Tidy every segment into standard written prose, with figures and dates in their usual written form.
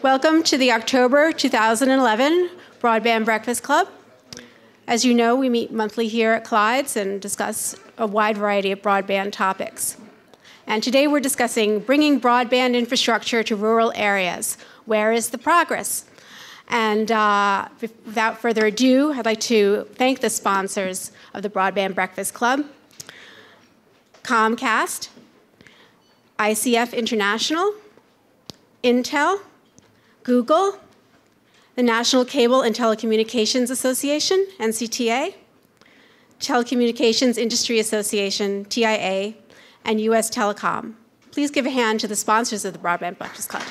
Welcome to the October 2011 Broadband Breakfast Club. As you know, we meet monthly here at Clyde's and discuss a wide variety of broadband topics. And today we're discussing bringing broadband infrastructure to rural areas. Where is the progress? And without further ado, I'd like to thank the sponsors of the Broadband Breakfast Club: Comcast, ICF International, Intel, Google, the National Cable and Telecommunications Association, NCTA, Telecommunications Industry Association, TIA, and US Telecom. Please give a hand to the sponsors of the Broadband Breakfast Club.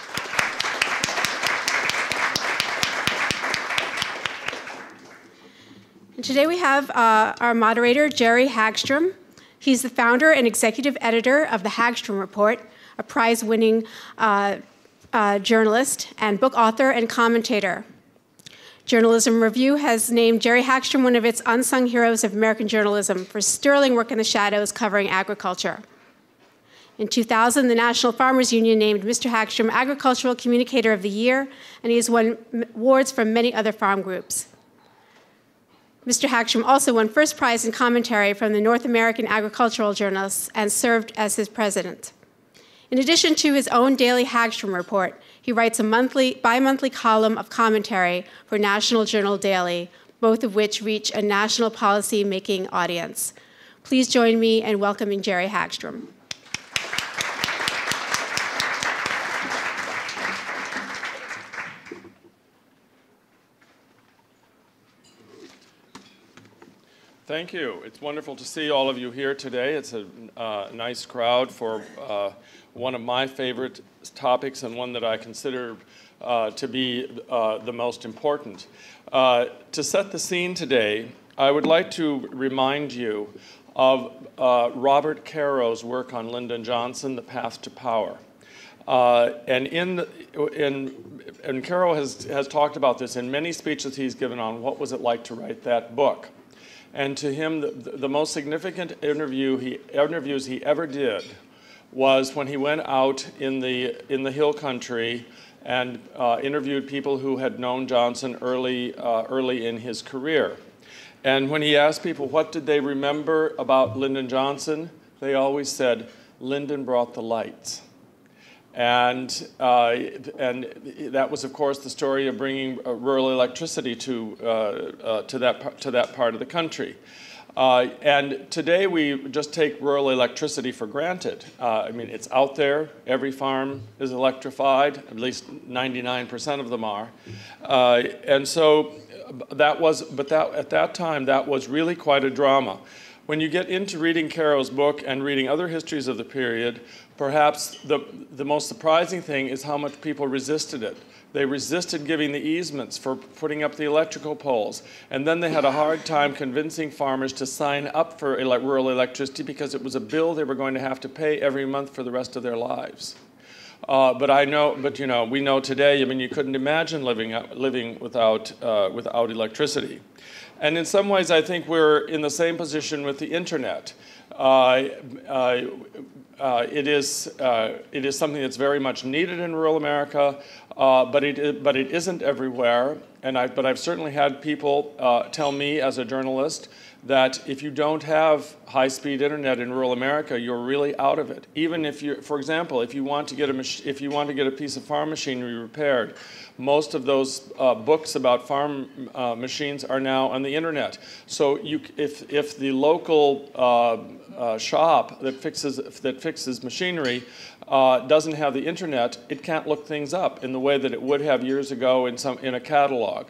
And today we have our moderator, Jerry Hagstrom. He's the founder and executive editor of the Hagstrom Report, a prize-winning journalist and book author and commentator. Journalism Review has named Jerry Hagstrom one of its unsung heroes of American journalism for sterling work in the shadows covering agriculture. In 2000, the National Farmers Union named Mr. Hagstrom Agricultural Communicator of the Year, and he has won awards from many other farm groups. Mr. Hagstrom also won first prize in commentary from the North American Agricultural Journalists and served as his president. In addition to his own daily Hagstrom Report, he writes a bi-monthly column of commentary for National Journal Daily, both of which reach a national policy-making audience. Please join me in welcoming Jerry Hagstrom. Thank you. It's wonderful to see all of you here today. It's a nice crowd for one of my favorite topics and one that I consider to be the most important. To set the scene today, I would like to remind you of Robert Caro's work on Lyndon Johnson, The Path to Power. And Caro has talked about this in many speeches he's given on what was it like to write that book. And to him, the most significant interviews he ever did was when he went out in the hill country and interviewed people who had known Johnson early in his career. And when he asked people what did they remember about Lyndon Johnson, they always said, "Lyndon brought the lights." And that was, of course, the story of bringing rural electricity to that part of the country. And today we just take rural electricity for granted. I mean, it's out there. Every farm is electrified. At least 99% of them are. And so at that time, that was really quite a drama. When you get into reading Caro's book and reading other histories of the period, perhaps the most surprising thing is how much people resisted it. They resisted giving the easements for putting up the electrical poles. And then they had a hard time convincing farmers to sign up for rural electricity because it was a bill they were going to have to pay every month for the rest of their lives. But we know today, I mean, you couldn't imagine living without electricity. And in some ways, I think we're in the same position with the internet. It is something that's very much needed in rural America, but it isn't everywhere. But I've certainly had people tell me as a journalist that if you don't have high-speed internet in rural America, you're really out of it. Even if you, for example, if you want to get a piece of farm machinery repaired, most of those books about farm machines are now on the internet. So if the local shop that fixes machinery doesn't have the internet, it can't look things up in the way that it would have years ago in a catalog.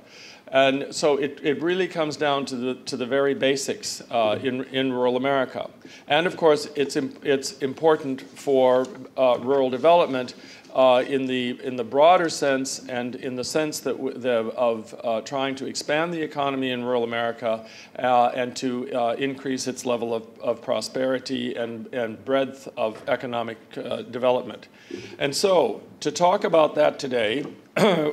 And so it really comes down to the very basics in rural America. And of course, it's important for rural development in the broader sense, and in the sense of trying to expand the economy in rural America and to increase its level of prosperity and breadth of economic development. And so, to talk about that today,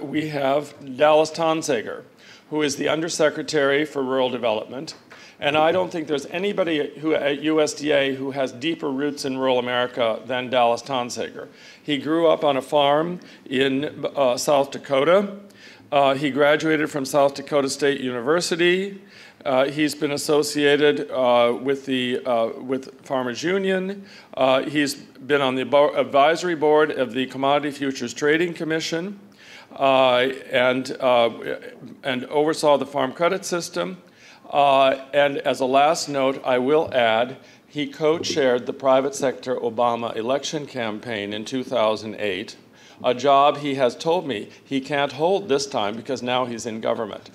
we have Dallas Tonsager, who is the Undersecretary for Rural Development And I don't think there's anybody at USDA who has deeper roots in rural America than Dallas Tonsager. He grew up on a farm in South Dakota. He graduated from South Dakota State University. He's been associated with Farmers Union. He's been on the advisory board of the Commodity Futures Trading Commission and oversaw the farm credit system. And as a last note, I will add, he co-chaired the private sector Obama election campaign in 2008, a job he has told me he can't hold this time because now he's in government.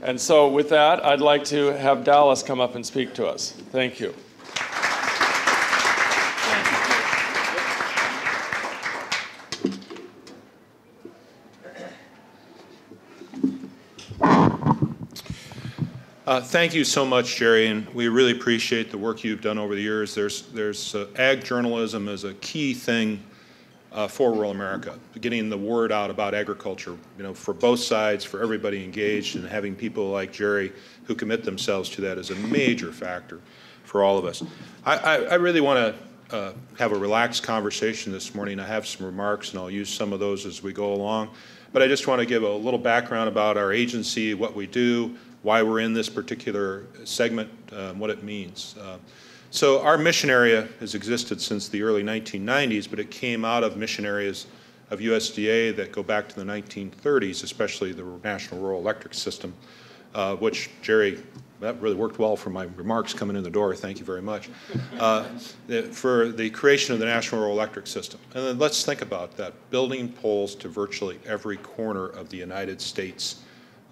And so with that, I'd like to have Dallas come up and speak to us. Thank you. Thank you so much, Jerry, and we really appreciate the work you've done over the years. There's ag journalism is a key thing for rural America, getting the word out about agriculture, for both sides, for everybody engaged, and having people like Jerry who commit themselves to that is a major factor for all of us. I really want to have a relaxed conversation this morning. I have some remarks, and I'll use some of those as we go along. But I just want to give a little background about our agency, what we do, why we're in this particular segment, what it means. So our mission area has existed since the early 1990s, but it came out of mission areas of USDA that go back to the 1930s, especially the National Rural Electric System, which, Jerry, that really worked well for my remarks coming in the door. Thank you very much. For the creation of the National Rural Electric System. And then let's think about that. Building poles to virtually every corner of the United States.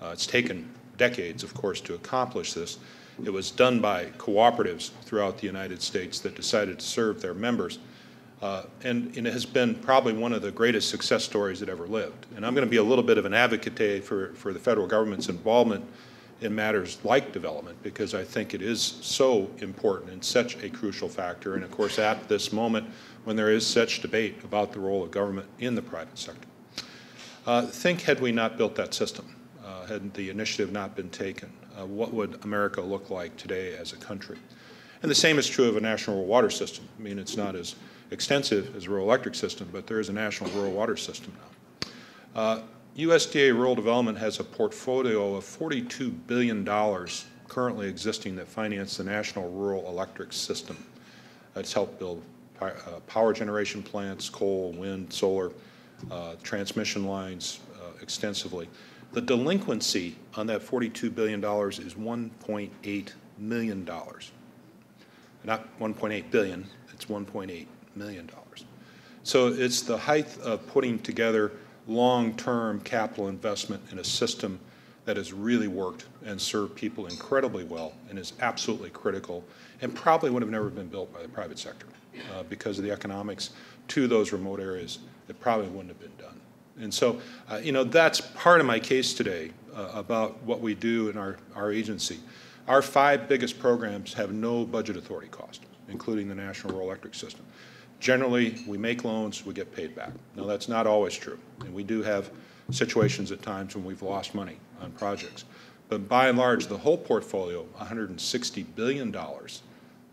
It's taken decades, of course, to accomplish this. It was done by cooperatives throughout the United States that decided to serve their members. And it has been probably one of the greatest success stories that ever lived. And I'm going to be a little bit of an advocate for the federal government's involvement in matters like development, because I think it is so important and such a crucial factor. And of course, at this moment, when there is such debate about the role of government in the private sector. Think, had we not built that system, had the initiative not been taken, what would America look like today as a country? And the same is true of a national rural water system. I mean, it's not as extensive as a rural electric system, but there is a national rural water system now. USDA Rural Development has a portfolio of $42 billion currently existing that finance the national rural electric system. It's helped build power generation plants, coal, wind, solar, transmission lines extensively. The delinquency on that $42 billion is $1.8 million. Not 1.8 billion, it's $1.8 million. So it's the height of putting together long-term capital investment in a system that has really worked and served people incredibly well and is absolutely critical and probably would have never been built by the private sector because of the economics to those remote areas. It probably wouldn't have been done. And so, that's part of my case today about what we do in our agency. Our 5 biggest programs have no budget authority cost, including the National Rural Electric System. Generally, we make loans, we get paid back. Now, that's not always true, and we do have situations at times when we've lost money on projects. But by and large, the whole portfolio, $160 billion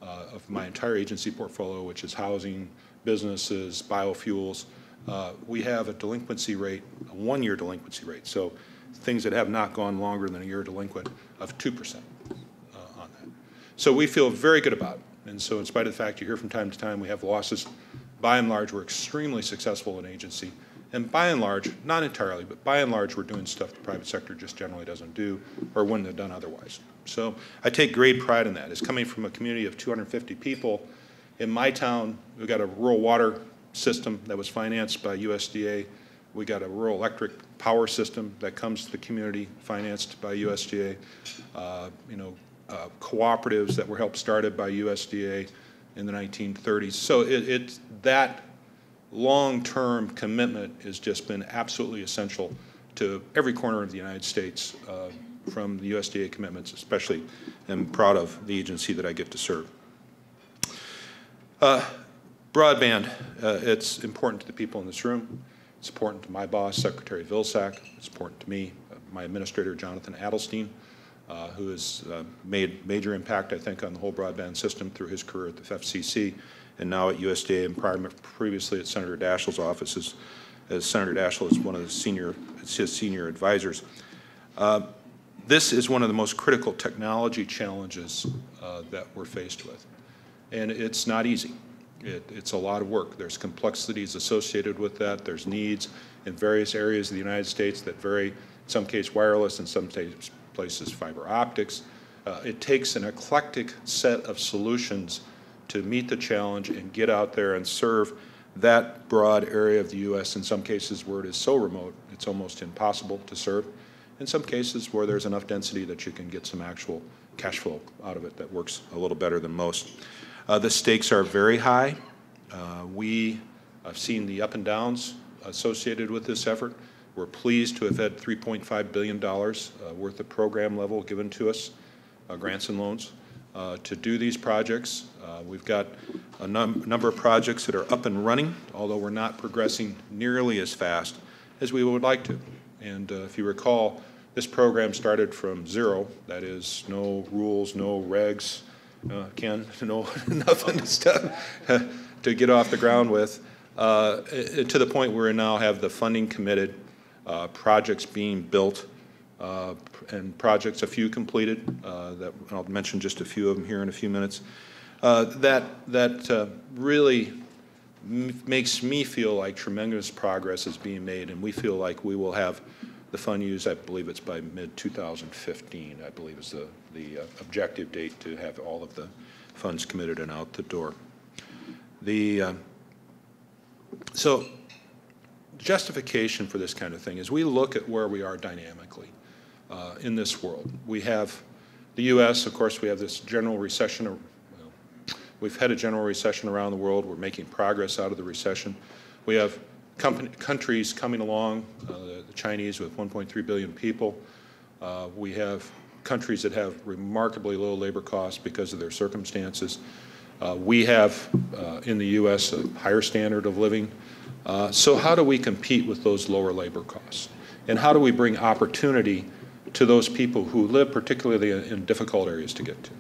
of my entire agency portfolio, which is housing, businesses, biofuels, we have a delinquency rate, a 1-year delinquency rate, so things that have not gone longer than a year delinquent, of 2% on that. So we feel very good about it. And so in spite of the fact you hear from time to time we have losses, by and large we're extremely successful in agency. And by and large, not entirely, but by and large we're doing stuff the private sector just generally doesn't do or wouldn't have done otherwise. So I take great pride in that. It's coming from a community of 250 people. In my town, we've got a rural water system that was financed by USDA. We got a rural electric power system that comes to the community financed by USDA. Cooperatives that were helped started by USDA in the 1930s. So it's that long-term commitment has just been absolutely essential to every corner of the United States from the USDA commitments, especially I'm proud of the agency that I get to serve. Broadband, it's important to the people in this room. It's important to my boss, Secretary Vilsack. It's important to me, my administrator, Jonathan Adelstein. who has made major impact, I think, on the whole broadband system through his career at the FCC and now at USDA and previously at Senator Daschle's office as Senator Daschle is one of his senior advisors. This is one of the most critical technology challenges that we're faced with. And it's not easy. It's a lot of work. There's complexities associated with that. There's needs in various areas of the United States that vary, in some cases wireless, in some places fiber optics. It takes an eclectic set of solutions to meet the challenge and get out there and serve that broad area of the U.S. in some cases where it is so remote it's almost impossible to serve. In some cases where there's enough density that you can get some actual cash flow out of it that works a little better than most. The stakes are very high. We have seen the up and downs associated with this effort. We're pleased to have had $3.5 billion worth of program level given to us, grants and loans, to do these projects. We've got a number of projects that are up and running, although we're not progressing nearly as fast as we would like to. And if you recall, this program started from zero, that is no rules, no regs, Ken, no nothing to get off the ground with, to the point where we now have the funding committed, projects being built, and projects, a few completed, that I'll mention just a few of them here in a few minutes, that really makes me feel like tremendous progress is being made, and we feel like we will have the fund used, I believe it's by mid-2015, I believe is the objective date to have all of the funds committed and out the door. So justification for this kind of thing is we look at where we are dynamically in this world. We have the U.S., of course, we have this general recession. We've had a general recession around the world. We're making progress out of the recession. We have countries coming along, the Chinese with 1.3 billion people. We have countries that have remarkably low labor costs because of their circumstances. We have, in the U.S., a higher standard of living. So how do we compete with those lower labor costs? And how do we bring opportunity to those people who live particularly in difficult areas to get to?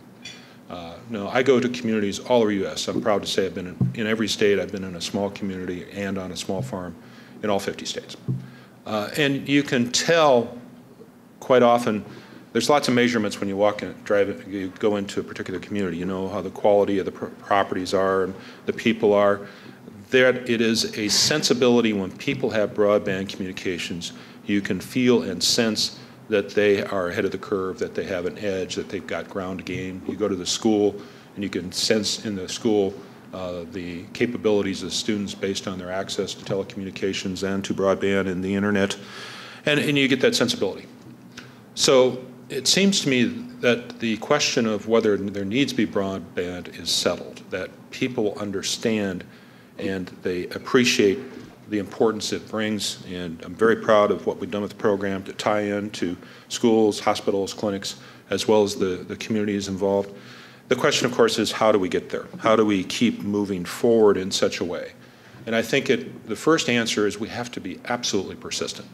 No, I go to communities all over the U.S. I'm proud to say I've been in every state. I've been in a small community and on a small farm in all 50 states. And you can tell quite often, there's lots of measurements when you walk in, you go into a particular community. You know how the quality of the properties are and the people are. There, it is a sensibility when people have broadband communications. You can feel and sense that they are ahead of the curve, that they have an edge, that they've got ground to gain. You go to the school, and you can sense in the school the capabilities of students based on their access to telecommunications and to broadband and the internet, and you get that sensibility. So it seems to me that the question of whether there needs to be broadband is settled, that people understand and they appreciate the importance it brings, and I'm very proud of what we've done with the program to tie in to schools, hospitals, clinics, as well as the communities involved. The question, of course, is how do we get there? How do we keep moving forward in such a way? And I think the first answer is we have to be absolutely persistent.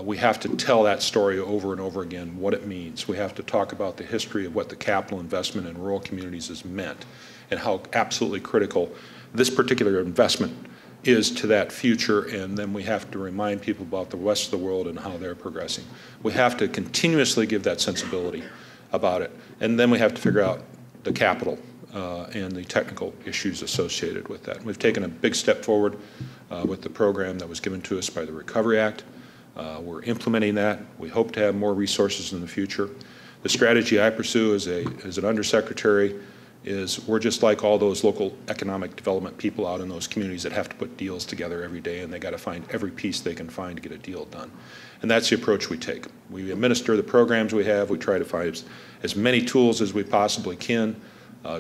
We have to tell that story over and over again, what it means. We have to talk about the history of what the capital investment in rural communities has meant and how absolutely critical this particular investment is to that future, and then we have to remind people about the rest of the world and how they're progressing. We have to continuously give that sensibility about it, and then we have to figure out the capital and the technical issues associated with that. We've taken a big step forward with the program that was given to us by the Recovery Act. We're implementing that. We hope to have more resources in the future. The strategy I pursue as an undersecretary is we're just like all those local economic development people out in those communities that have to put deals together every day, and they got to find every piece they can find to get a deal done. And that's the approach we take. We administer the programs we have. We try to find as many tools as we possibly can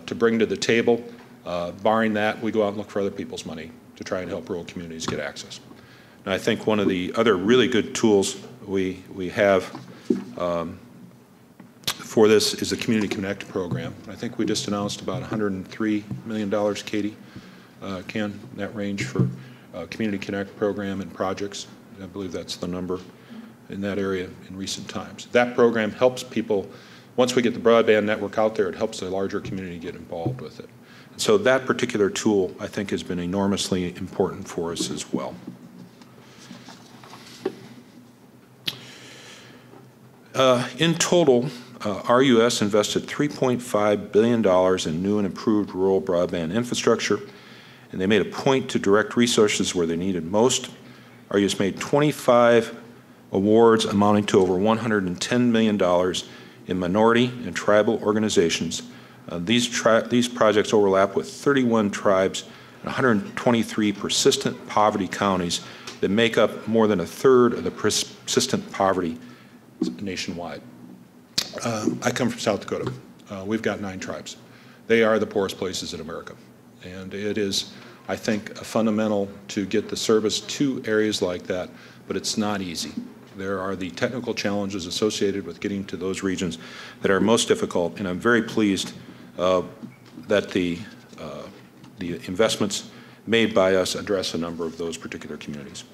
to bring to the table. Barring that, we go out and look for other people's money to try and help rural communities get access. And I think one of the other really good tools we have for this is the Community Connect program. I think we just announced about $103 million, Katie, Ken, that range for Community Connect program and projects. I believe that's the number. in that area in recent times. That program helps people, once we get the broadband network out there, it helps the larger community get involved with it. So that particular tool, I think, has been enormously important for us as well. In total, RUS invested $3.5 billion in new and improved rural broadband infrastructure, and they made a point to direct resources where they needed most. RUS made 25 awards amounting to over $110 million in minority and tribal organizations. These projects overlap with 31 tribes and 123 persistent poverty counties that make up more than a third of the persistent poverty nationwide. I come from South Dakota. We've got 9 tribes. They are the poorest places in America. And it is, I think, fundamental to get the service to areas like that, but it's not easy. There are the technical challenges associated with getting to those regions that are most difficult, and I'm very pleased that the investments made by us address a number of those particular communities.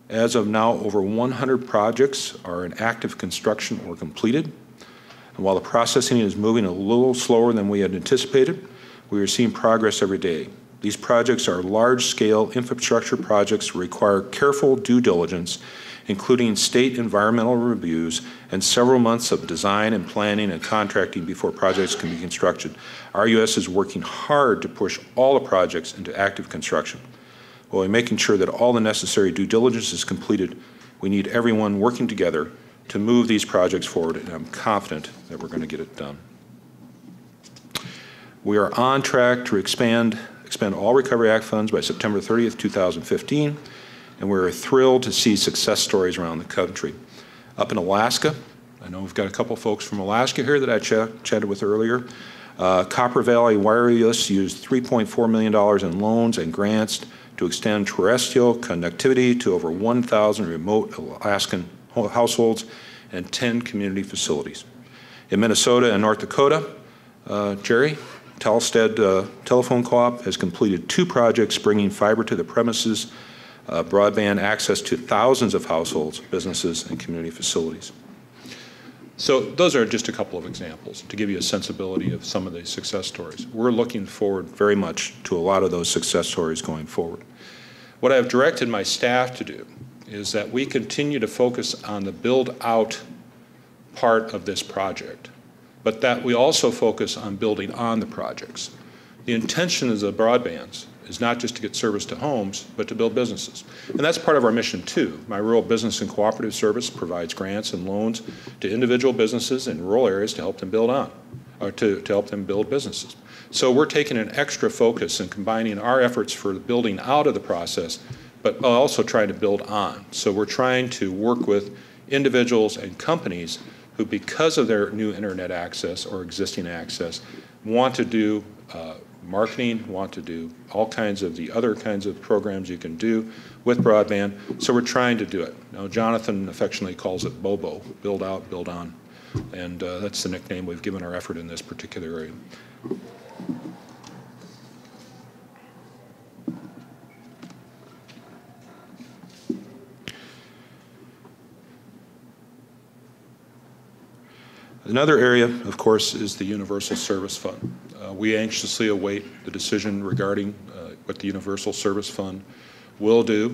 As of now, over 100 projects are in active construction or completed. And while the processing is moving a little slower than we had anticipated, we are seeing progress every day. These projects are large-scale infrastructure projects that require careful due diligence, including state environmental reviews and several months of design and planning and contracting before projects can be constructed. RUS is working hard to push all the projects into active construction. While we're making sure that all the necessary due diligence is completed, we need everyone working together to move these projects forward, and I'm confident that we're going to get it done. We are on track to expend all Recovery Act funds by September 30th, 2015, and we're thrilled to see success stories around the country. Up in Alaska, I know we've got a couple folks from Alaska here that I chatted with earlier. Copper Valley Wireless used $3.4 million in loans and grants to extend terrestrial connectivity to over 1,000 remote Alaskan households and 10 community facilities. In Minnesota and North Dakota, Jerry, Telstead Telephone Co-op has completed 2 projects bringing fiber to the premises, broadband access to thousands of households, businesses, and community facilities. So those are just a couple of examples to give you a sensibility of some of the success stories. We're looking forward very much to a lot of those success stories going forward. What I've directed my staff to do is that we continue to focus on the build-out part of this project, but that we also focus on building on the projects. The intention of the broadbands is not just to get service to homes, but to build businesses. And that's part of our mission too. My Rural Business and Cooperative Service provides grants and loans to individual businesses in rural areas to help them build on, or to help them build businesses. So we're taking an extra focus and combining our efforts for building out of the process, but also trying to build on. So we're trying to work with individuals and companies who, because of their new internet access or existing access, want to do marketing, want to do all kinds of the other kinds of programs you can do with broadband. So we're trying to do it. Now, Jonathan affectionately calls it BOBO, build out, build on. And that's the nickname we've given our effort in this particular area. Another area, of course, is the Universal Service Fund. We anxiously await the decision regarding what the Universal Service Fund will do,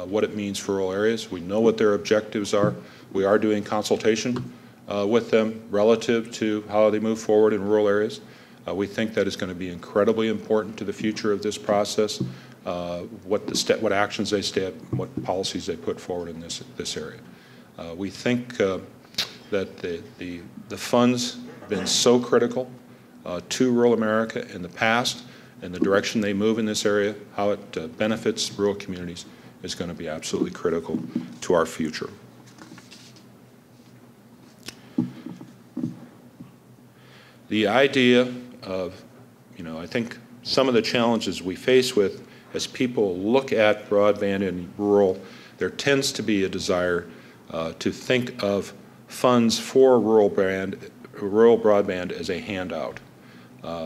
what it means for rural areas. We know what their objectives are. We are doing consultation with them relative to how they move forward in rural areas. We think that is going to be incredibly important to the future of this process, what actions they step, what policies they put forward in this area. We think that the funds have been so critical to rural America in the past, and the direction they move in this area, how it benefits rural communities, is going to be absolutely critical to our future. The idea of, I think some of the challenges we face with as people look at broadband in rural, there tends to be a desire to think of funds for rural broadband as a handout.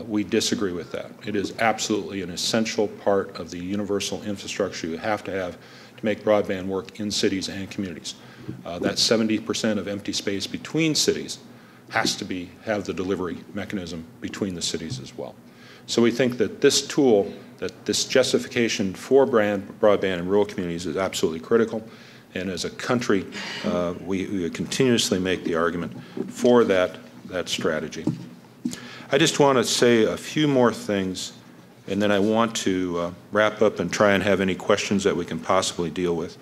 We disagree with that. It is absolutely an essential part of the universal infrastructure you have to make broadband work in cities and communities. That 70% of empty space between cities has to have the delivery mechanism between the cities as well. So we think that this tool, that this justification for broadband in rural communities is absolutely critical. And as a country, we continuously make the argument for that strategy. I just want to say a few more things, and then I want to wrap up and try and have any questions that we can possibly deal with.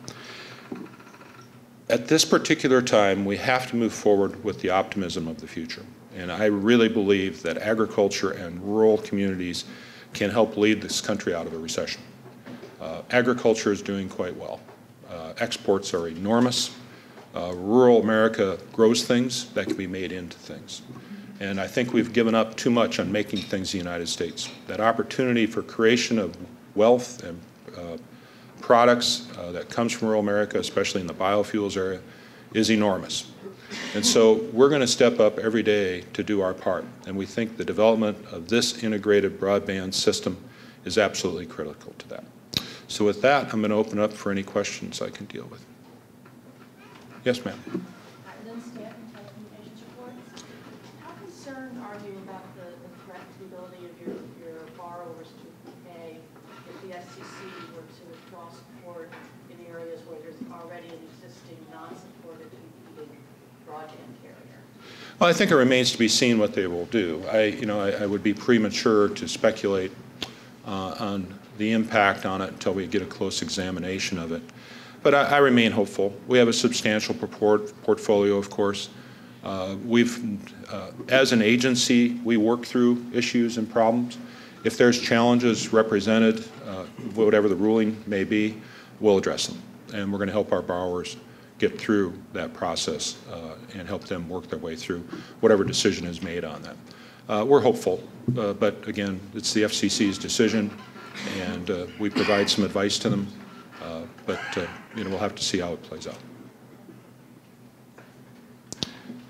At this particular time, we have to move forward with the optimism of the future. And I really believe that agriculture and rural communities can help lead this country out of a recession. Agriculture is doing quite well. Exports are enormous. Rural America grows things that can be made into things. And I think we've given up too much on making things the United States. That opportunity for creation of wealth and products that comes from rural America, especially in the biofuels area, is enormous. And so we're going to step up every day to do our part. And we think the development of this integrated broadband system is absolutely critical to that. So with that, I'm going to open up for any questions I can deal with. Yes, ma'am. Lynn Stanton, Telecommunications Report. How concerned are you about the threat to the ability of your borrowers to pay if the FCC were to withdraw support in areas where there's already an existing non-supported competing broadband carrier? Well, I think it remains to be seen what they will do. I would be premature to speculate on the impact on it until we get a close examination of it. But I remain hopeful. We have a substantial portfolio, of course. As an agency, we work through issues and problems. If there's challenges represented, whatever the ruling may be, we'll address them. And we're going to help our borrowers get through that process and help them work their way through whatever decision is made on that. We're hopeful, but again, it's the FCC's decision, and we provide some advice to them. But we'll have to see how it plays out.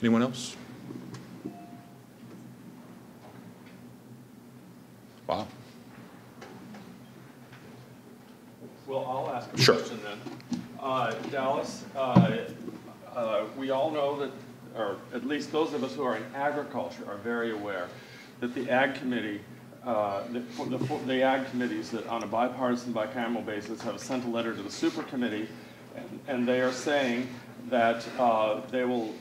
Anyone else? Wow. Well, I'll ask a Sure. question then. Dallas, we all know that, or at least those of us who are in agriculture are very aware that the Ag Committee, the Ag Committees that on a bipartisan, bicameral basis have sent a letter to the Super Committee, and they are saying that they will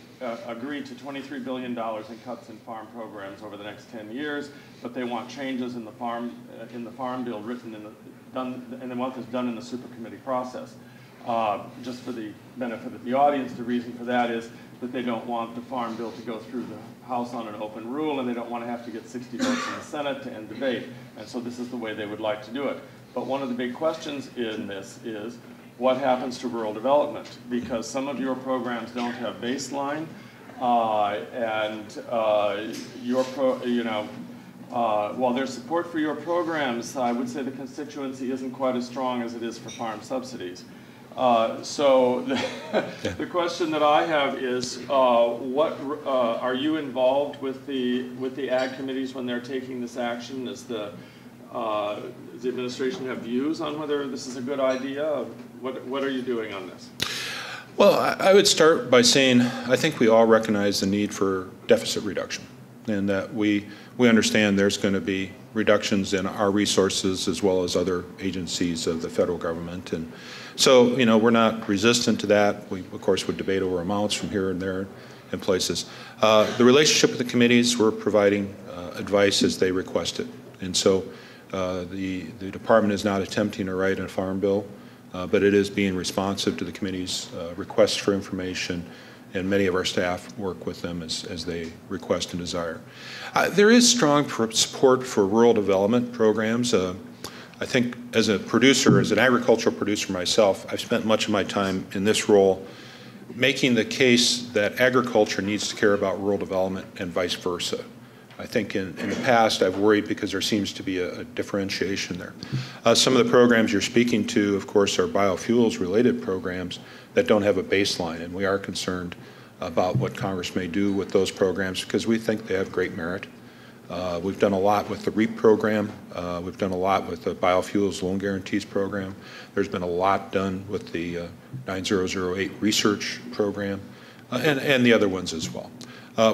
agree to $23 billion in cuts in farm programs over the next 10 years, but they want changes in the farm bill written and they want this done in the Super Committee process. Just for the benefit of the audience, the reason for that is that they don't want the farm bill to go through the House on an open rule, and they don't want to have to get 60 votes in the Senate to end debate. And so this is the way they would like to do it. But one of the big questions in this is what happens to rural development? Because some of your programs don't have baseline, while there's support for your programs, I would say the constituency isn't quite as strong as it is for farm subsidies. So the question that I have is, what are you involved with the Ag Committees when they're taking this action? Does the administration have views on whether this is a good idea? What are you doing on this? Well, I would start by saying I think we all recognize the need for deficit reduction, and that we understand there's going to be reductions in our resources as well as other agencies of the federal government. And so, we're not resistant to that. We, of course, would debate over amounts from here and there in places. The relationship with the committees, we're providing advice as they request it. And so the department is not attempting to write a farm bill, but it is being responsive to the committee's requests for information, and many of our staff work with them as they request and desire. There is strong support for rural development programs. I think as a producer, as an agricultural producer myself, I've spent much of my time in this role making the case that agriculture needs to care about rural development and vice versa. I think in the past I've worried because there seems to be a differentiation there. Some of the programs you're speaking to, of course, are biofuels related programs that don't have a baseline, and we are concerned about what Congress may do with those programs because we think they have great merit. We've done a lot with the REAP program. We've done a lot with the Biofuels Loan Guarantees program. There's been a lot done with the 9008 research program and the other ones as well.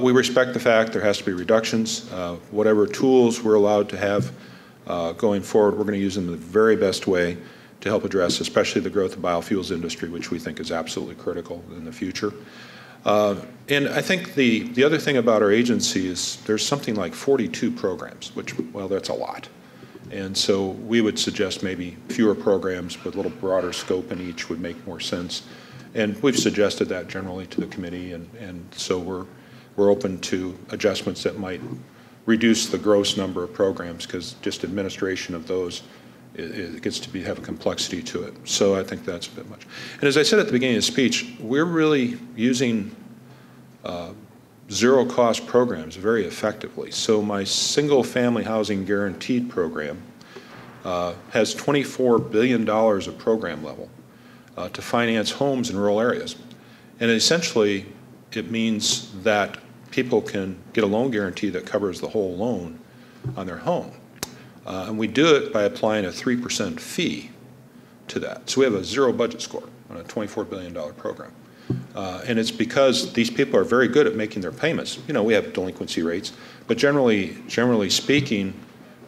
We respect the fact there has to be reductions. Whatever tools we're allowed to have going forward, we're going to use them in the very best way to help address especially the growth of biofuels industry, which we think is absolutely critical in the future. And I think the other thing about our agency is there's something like 42 programs, which, well, that's a lot. And so we would suggest maybe fewer programs with a little broader scope in each would make more sense. And we've suggested that generally to the committee, and so we're open to adjustments that might reduce the gross number of programs, because just administration of those, it gets to have a complexity to it. So I think that's a bit much. And as I said at the beginning of the speech, we're really using zero-cost programs very effectively. So my single-family housing guaranteed program has $24 billion of program level to finance homes in rural areas. And essentially, it means that people can get a loan guarantee that covers the whole loan on their home. And we do it by applying a 3% fee to that. So we have a zero budget score on a $24 billion program. And it's because these people are very good at making their payments. You know, we have delinquency rates, but generally speaking,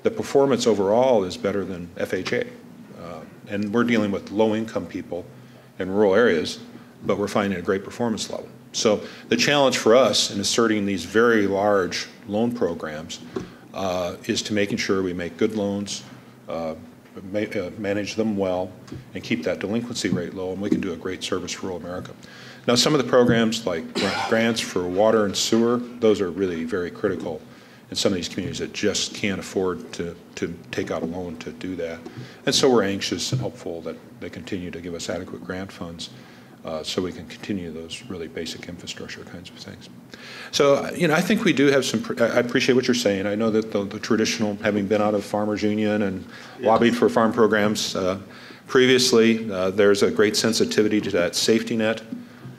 the performance overall is better than FHA. And we're dealing with low-income people in rural areas, but we're finding a great performance level. So the challenge for us in asserting these very large loan programs is to making sure we make good loans, manage them well, and keep that delinquency rate low, and we can do a great service for rural America. Now, some of the programs like grants for water and sewer, those are really very critical in some of these communities that just can't afford to take out a loan to do that. And so we're anxious and hopeful that they continue to give us adequate grant funds so we can continue those really basic infrastructure kinds of things. So, you know, I think we do have some, I appreciate what you're saying. I know that the traditional, having been out of Farmers Union and lobbied for farm programs previously, there's a great sensitivity to that safety net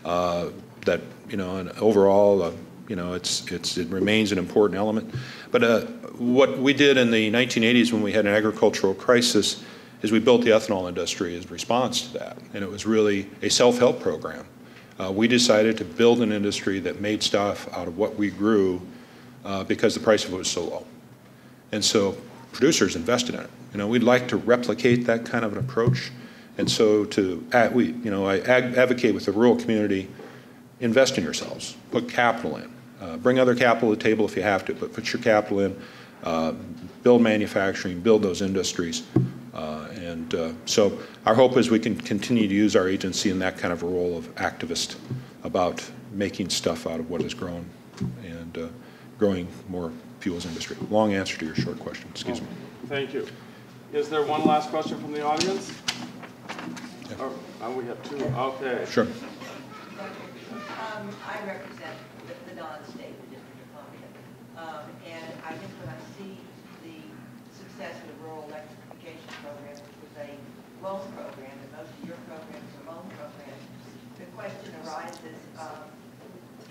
that, you know, and overall, you know, it remains an important element. But what we did in the 1980s when we had an agricultural crisis is we built the ethanol industry as a response to that. And it was really a self-help program. We decided to build an industry that made stuff out of what we grew because the price of it was so low. And so producers invested in it. You know, we'd like to replicate that kind of an approach. And so I advocate with the rural community, invest in yourselves, put capital in. Bring other capital to the table if you have to, but put your capital in, build manufacturing, build those industries. So our hope is we can continue to use our agency in that kind of a role of activist about making stuff out of what has grown and growing more fuels industry. Long answer to your short question, excuse me. Thank you. Is there one last question from the audience? Yeah. Oh, we have two. Okay. Sure. I represent the non-state, the District of Columbia. And I guess when I see the success of the rural electrification program, which was a loan program, and most of your programs are loan programs, the question arises,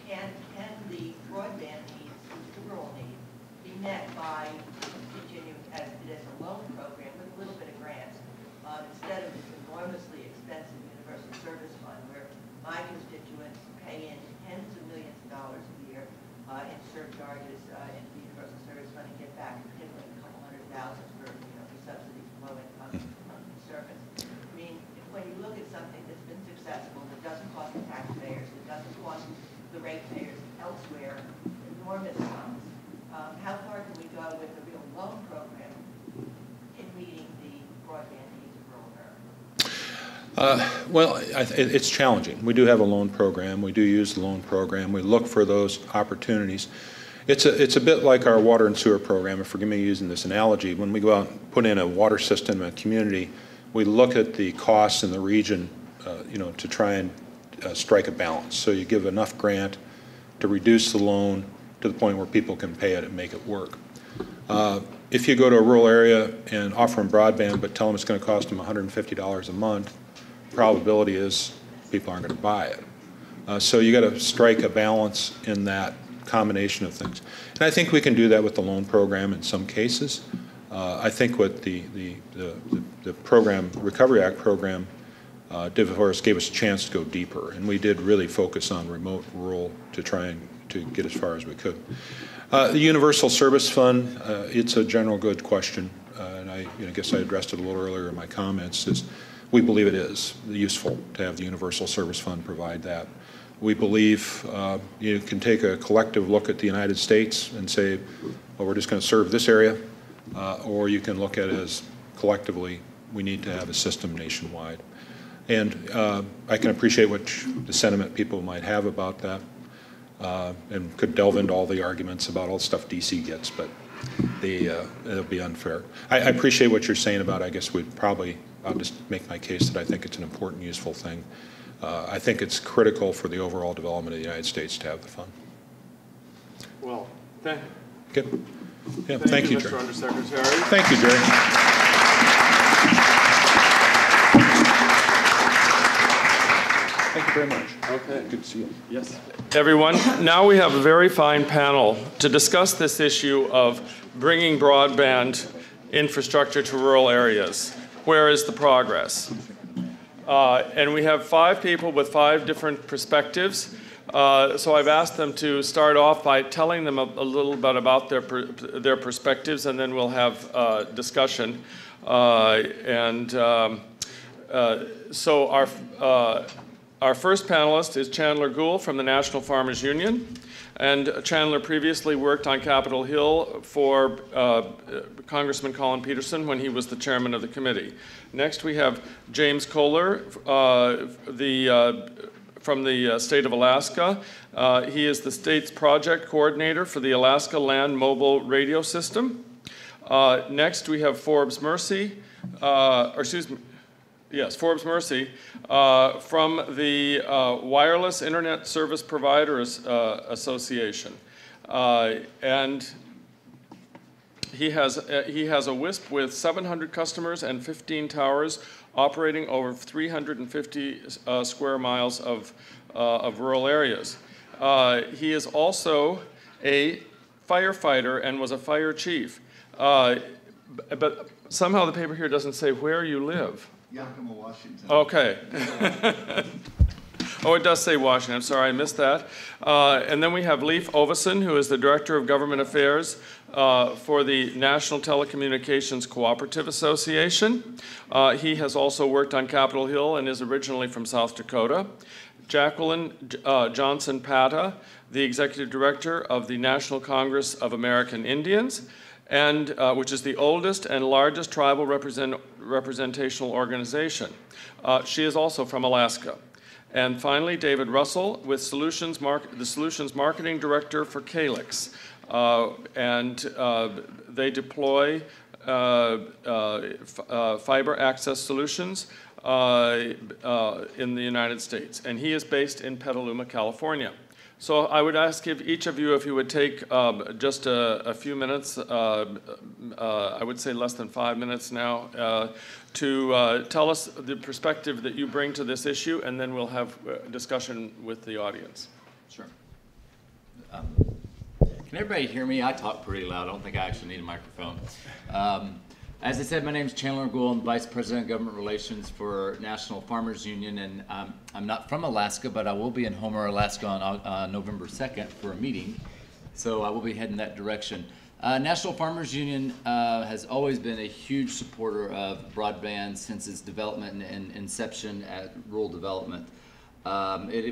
can the broadband needs, the rural need, be met by continuing as it is a loan program with a little bit of grants, instead of this enormously expensive universal service fund where my constituents pay in tens of millions of dollars a year in surcharges into the universal service fund and get back typically a couple $100,000 for subsidies for low-income service. I mean, when you look at something that's been successful, that doesn't cost the taxpayers, that doesn't cost the ratepayers elsewhere enormous sums, how far can we go with a real loan program in meeting the broadband needs of rural America? Well, it's challenging. We do have a loan program. We do use the loan program. We look for those opportunities. It's a bit like our water and sewer program, forgive me using this analogy. When we go out and put in a water system in a community, we look at the costs in the region, to try and strike a balance. So you give enough grant to reduce the loan to the point where people can pay it and make it work. If you go to a rural area and offer them broadband but tell them it's going to cost them $150 a month, probability is people aren't going to buy it. So you got to strike a balance in that combination of things. And I think we can do that with the loan program in some cases. I think what the program, Recovery Act program, did for us, gave us a chance to go deeper, and we did really focus on remote, rural to try and to get as far as we could. The Universal Service Fund, it's a general good question, and I guess I addressed it a little earlier in my comments, is we believe it is useful to have the Universal Service Fund provide that. We believe you can take a collective look at the United States and say, well, we're just going to serve this area, or you can look at it as collectively, we need to have a system nationwide. And I can appreciate what the sentiment people might have about that, and could delve into all the arguments about all the stuff DC gets, but it'll be unfair. I appreciate what you're saying about, I guess I'll just make my case that I think it's an important, useful thing. I think it's critical for the overall development of the United States to have the fund. Well, thank you. Yeah, thank you, Mr. Jerry. Undersecretary. Thank you, Jerry. Thank you very much. Okay. Good to see you. Yes. Everyone, now we have a very fine panel to discuss this issue of bringing broadband infrastructure to rural areas. Where is the progress? And we have 5 people with 5 different perspectives. So I've asked them to start off by telling them a little bit about their perspectives, and then we'll have discussion. So our first panelist is Chandler Gould from the National Farmers Union. And Chandler previously worked on Capitol Hill for Congressman Colin Peterson when he was the chairman of the committee. Next, we have James Kohler from the state of Alaska. He is the state's project coordinator for the Alaska Land Mobile Radio System. Next, we have Forbes Mercy, Forbes Mercy from the Wireless Internet Service Providers Association. And he has a WISP with 700 customers and 15 towers operating over 350 square miles of rural areas. He is also a firefighter and was a fire chief. But somehow the paper here doesn't say where you live. Yakima, Washington. Okay. Oh, it does say Washington. I'm sorry, I missed that. And then we have Leif Ovesen, who is the Director of Government Affairs for the National Telecommunications Cooperative Association. He has also worked on Capitol Hill and is originally from South Dakota. Jacqueline Johnson-Pata, the Executive Director of the National Congress of American Indians, and which is the oldest and largest tribal representational organization. She is also from Alaska. And finally, David Russell with the Solutions Marketing Director for Calix. They deploy fiber access solutions in the United States. And he is based in Petaluma, California. So I would ask each of you if you would take just a few minutes, I would say less than 5 minutes now, to tell us the perspective that you bring to this issue, and then we'll have discussion with the audience. Sure. Can everybody hear me? I talk pretty loud. I don't think I actually need a microphone. As I said, my name is Chandler Gould. I'm Vice President of Government Relations for National Farmers Union, and I'm not from Alaska, but I will be in Homer, Alaska on November 2nd for a meeting, so I will be heading that direction. National Farmers Union has always been a huge supporter of broadband since its development and inception at rural development.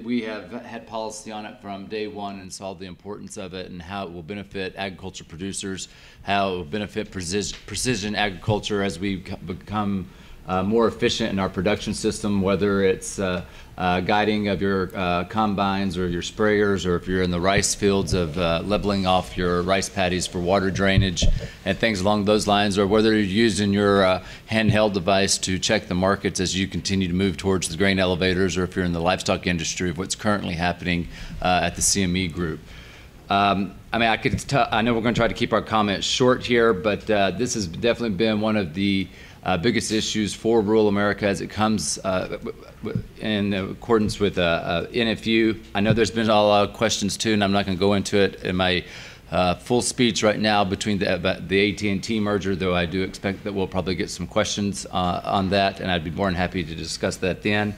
We have had policy on it from day one and saw the importance of it and how it will benefit agriculture producers, how it will benefit precision agriculture as we become more efficient in our production system, whether it's guiding of your combines or your sprayers, or if you're in the rice fields of leveling off your rice paddies for water drainage and things along those lines, or whether you're using your handheld device to check the markets as you continue to move towards the grain elevators, or if you're in the livestock industry of what's currently happening at the CME group. I mean, I know we're going to try to keep our comments short here, but this has definitely been one of the biggest issues for rural America as it comes in accordance with NFU. I know there's been a lot of questions too, and I'm not going to go into it in my full speech right now between the AT&T merger, though I do expect that we'll probably get some questions on that, and I'd be more than happy to discuss that then.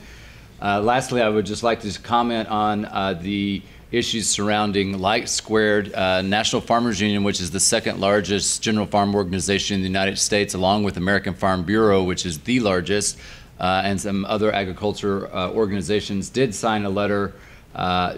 Lastly, I would just like to comment on the issues surrounding Light Squared. National Farmers Union, which is the second largest general farm organization in the United States, along with American Farm Bureau, which is the largest, and some other agriculture organizations, did sign a letter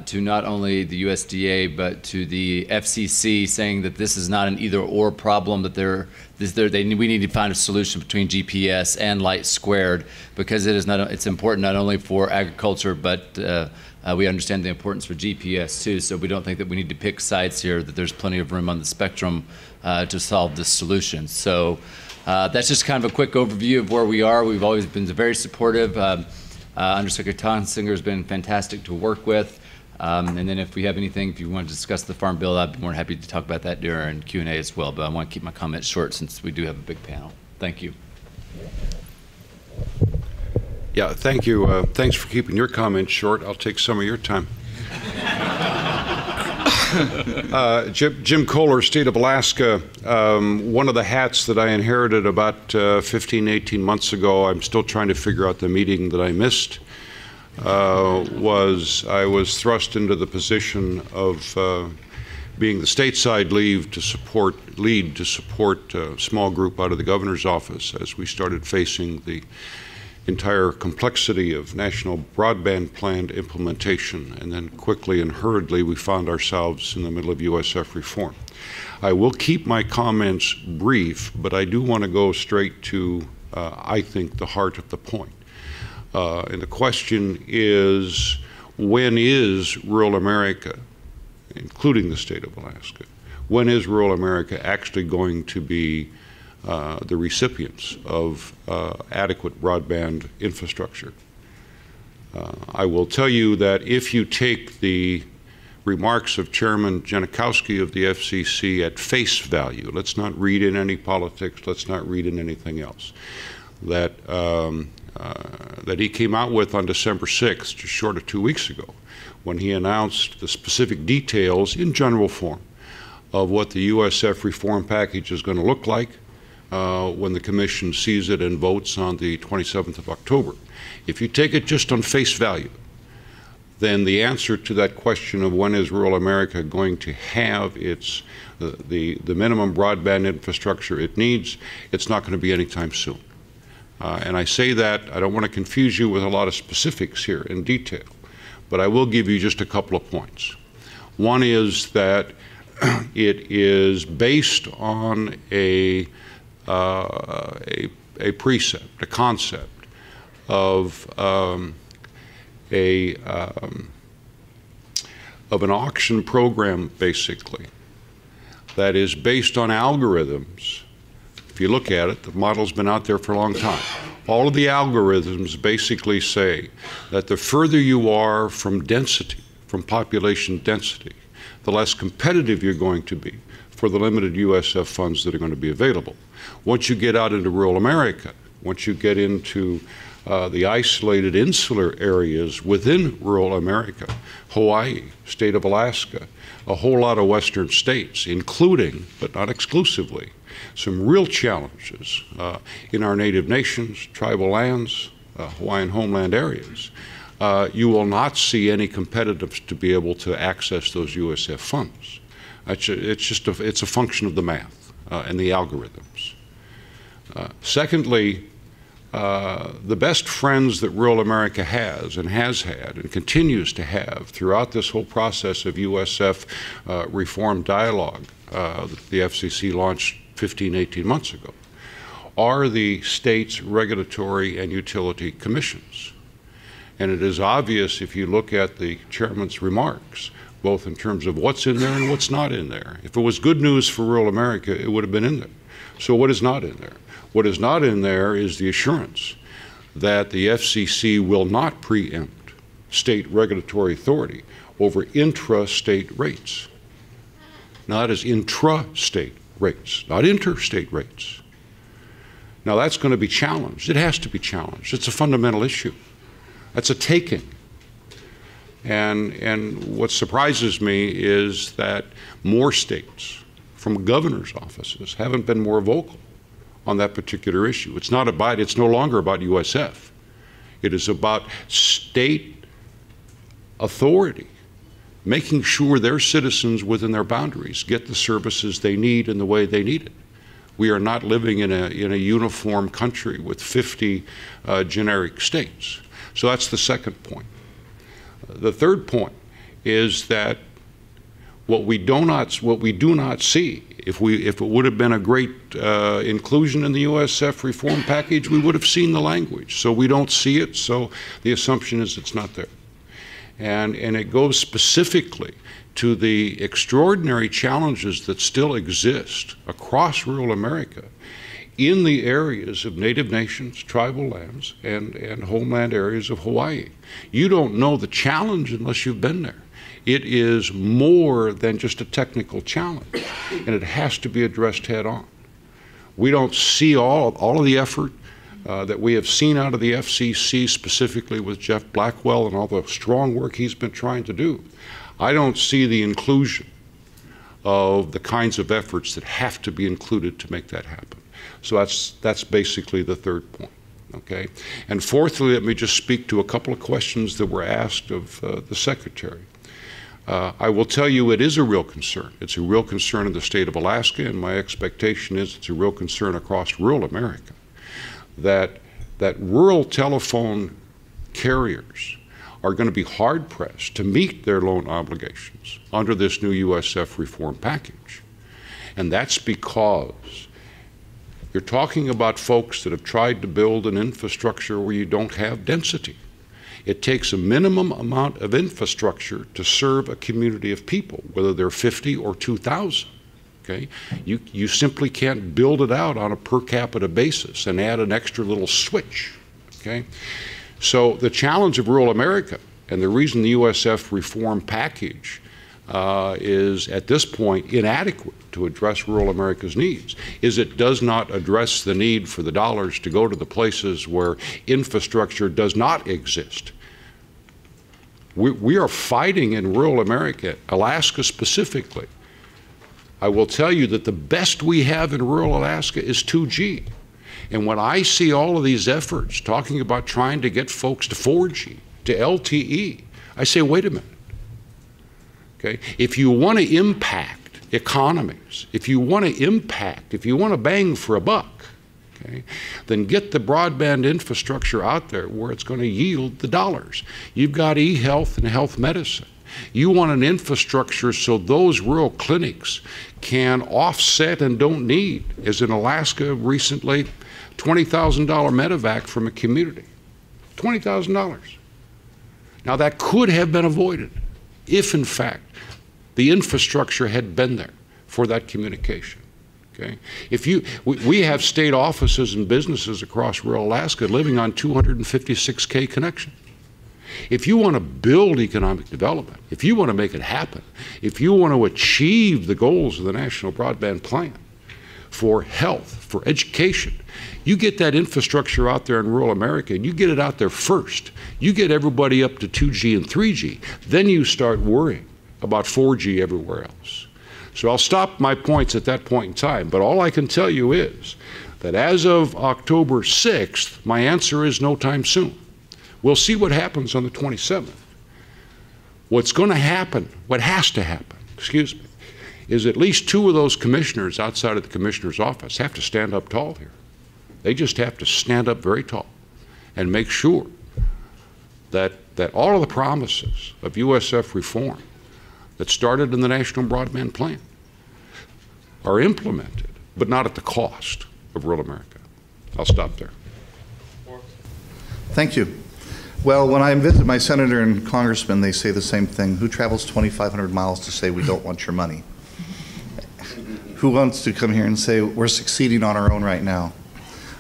to not only the USDA but to the FCC, saying that this is not an either-or problem, that we need to find a solution between GPS and Light Squared, because it's important not only for agriculture, but we understand the importance for GPS too. So we don't think that we need to pick sides here, that there's plenty of room on the spectrum to solve this solution. So that's just kind of a quick overview of where we are. We've always been very supportive. Undersecretary Tonsinger has been fantastic to work with. And then if we have anything, if you want to discuss the Farm Bill, I'd be more than happy to talk about that during Q&A as well. But I want to keep my comments short since we do have a big panel. Thank you. Yeah, thank you. Thanks for keeping your comments short. I'll take some of your time. Jim Kohler, State of Alaska. One of the hats that I inherited about 15, 18 months ago, I'm still trying to figure out the meeting that I missed, was I was thrust into the position of being the stateside lead to support a small group out of the governor's office as we started facing the entire complexity of national broadband plan implementation, and then quickly and hurriedly we found ourselves in the middle of USF reform. I will keep my comments brief, but I do want to go straight to, I think, the heart of the point. And the question is, when is rural America, including the state of Alaska, when is rural America actually going to be the recipients of adequate broadband infrastructure? I will tell you that if you take the remarks of Chairman Janikowski of the FCC at face value, let's not read in any politics, let's not read in anything else, that he came out with on December 6th, just short of 2 weeks ago, when he announced the specific details in general form of what the USF reform package is going to look like when the Commission sees it and votes on the 27th of October. If you take it just on face value, then the answer to that question of when is rural America going to have its the minimum broadband infrastructure it needs, it's not going to be anytime soon. And I say that, I don't want to confuse you with a lot of specifics here in detail, but I will give you just a couple of points. One is that it is based on a precept, a concept of an auction program, basically, that is based on algorithms. If you look at it, the model's been out there for a long time. All of the algorithms basically say that the further you are from density, from population density, the less competitive you're going to be for the limited USF funds that are going to be available. Once you get out into rural America, once you get into the isolated insular areas within rural America, Hawaii, state of Alaska, a whole lot of western states, including, but not exclusively, some real challenges in our native nations, tribal lands, Hawaiian homeland areas, you will not see any competitiveness to be able to access those USF funds. It's a function of the math and the algorithms. Secondly, the best friends that rural America has and has had and continues to have throughout this whole process of USF reform dialogue that the FCC launched 15, 18 months ago are the state's regulatory and utility commissions. And it is obvious if you look at the chairman's remarks, both in terms of what's in there and what's not in there. If it was good news for rural America, it would have been in there. So what is not in there? What is not in there is the assurance that the FCC will not preempt state regulatory authority over intra-state rates. Now, that is intra-state rates, not interstate rates. Now, that's going to be challenged. It has to be challenged. It's a fundamental issue. That's a taking. And what surprises me is that more states from governor's offices haven't been more vocal on that particular issue. It's no longer about USF. It is about state authority making sure their citizens within their boundaries get the services they need in the way they need it. We are not living in a uniform country with 50 generic states. So that's the second point. The third point is that what we do not see, if it would have been a great inclusion in the USF reform package, we would have seen the language. So we don't see it, so the assumption is it's not there. And it goes specifically to the extraordinary challenges that still exist across rural America in the areas of native nations, tribal lands, and homeland areas of Hawaii. You don't know the challenge unless you've been there. It is more than just a technical challenge, and it has to be addressed head on. We don't see all of the effort that we have seen out of the FCC, specifically with Jeff Blackwell and all the strong work he's been trying to do. I don't see the inclusion of the kinds of efforts that have to be included to make that happen. So that's basically the third point. Okay? And fourthly, let me just speak to a couple of questions that were asked of the Secretary. I will tell you it is a real concern. It's a real concern in the state of Alaska, and my expectation is it's a real concern across rural America, that rural telephone carriers are going to be hard-pressed to meet their loan obligations under this new USF reform package. And that's because you're talking about folks that have tried to build an infrastructure where you don't have density. It takes a minimum amount of infrastructure to serve a community of people, whether they're 50 or 2,000. Okay? You simply can't build it out on a per capita basis and add an extra little switch. Okay? So the challenge of rural America, and the reason the USF reform package is at this point inadequate to address rural America's needs, is it does not address the need for the dollars to go to the places where infrastructure does not exist. We are fighting in rural America, Alaska specifically. I will tell you that the best we have in rural Alaska is 2G. And when I see all of these efforts talking about trying to get folks to 4G, to LTE, I say, wait a minute. Okay? If you want to impact economies, if you want to bang for a buck, okay, then get the broadband infrastructure out there where it's going to yield the dollars. You've got e-health and health medicine. You want an infrastructure so those rural clinics can offset and don't need, as in Alaska recently, $20,000 medevac from a community. $20,000. Now that could have been avoided if, in fact, the infrastructure had been there for that communication. Okay? We have state offices and businesses across rural Alaska living on 256K connections. If you want to build economic development, if you want to make it happen, if you want to achieve the goals of the National Broadband Plan for health, for education, you get that infrastructure out there in rural America, and you get it out there first. You get everybody up to 2G and 3G. Then you start worrying about 4G everywhere else. So I'll stop my points at that point in time, but all I can tell you is that as of October 6th, my answer is no time soon. We'll see what happens on the 27th. What's going to happen, what has to happen, excuse me, is at least two of those commissioners outside of the commissioner's office have to stand up tall here. They just have to stand up very tall and make sure that all of the promises of USF reform that started in the National Broadband Plan are implemented, but not at the cost of rural America. I'll stop there. Thank you. Well, when I visit my senator and congressman, they say the same thing. Who travels 2,500 miles to say we don't want your money? Who wants to come here and say we're succeeding on our own right now?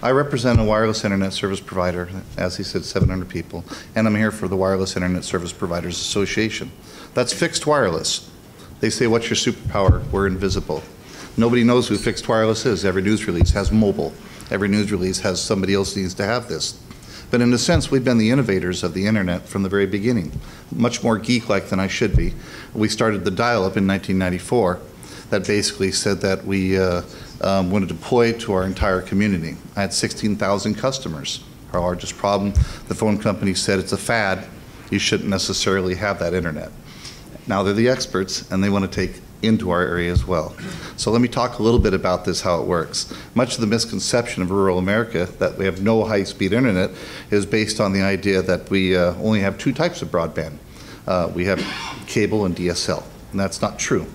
I represent a wireless internet service provider, as he said, 700 people, and I'm here for the Wireless Internet Service Providers Association. That's fixed wireless. They say, what's your superpower? We're invisible. Nobody knows who fixed wireless is. Every news release has mobile. Every news release has somebody else needs to have this. But in a sense, we've been the innovators of the internet from the very beginning. Much more geek-like than I should be. We started the dial-up in 1994 that basically said that we want to deploy it to our entire community. I had 16,000 customers. Our largest problem, the phone company said it's a fad. You shouldn't necessarily have that internet. Now they're the experts and they want to take into our area as well. So let me talk a little bit about this, how it works. Much of the misconception of rural America that we have no high-speed internet is based on the idea that we only have two types of broadband. We have cable and DSL, and that's not true.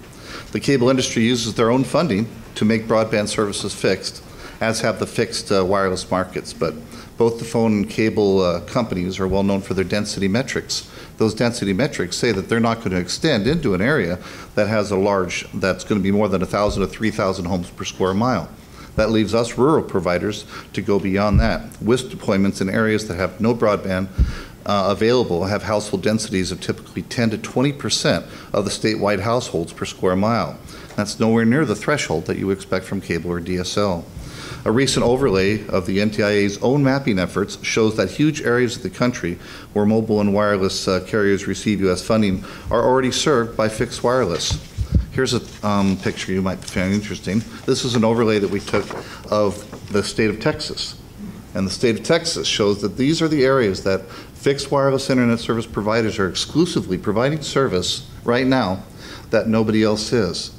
The cable industry uses their own funding to make broadband services fixed, as have the fixed wireless markets, but both the phone and cable companies are well known for their density metrics. Those density metrics say that they're not going to extend into an area that has that's going to be more than 1,000 to 3,000 homes per square mile. That leaves us rural providers to go beyond that. WISP deployments in areas that have no broadband available have household densities of typically 10 to 20% of the statewide households per square mile. That's nowhere near the threshold that you expect from cable or DSL. A recent overlay of the NTIA's own mapping efforts shows that huge areas of the country where mobile and wireless carriers receive U.S. funding are already served by fixed wireless. Here's a picture you might find interesting. This is an overlay that we took of the state of Texas. And the state of Texas shows that these are the areas that fixed wireless internet service providers are exclusively providing service right now that nobody else is.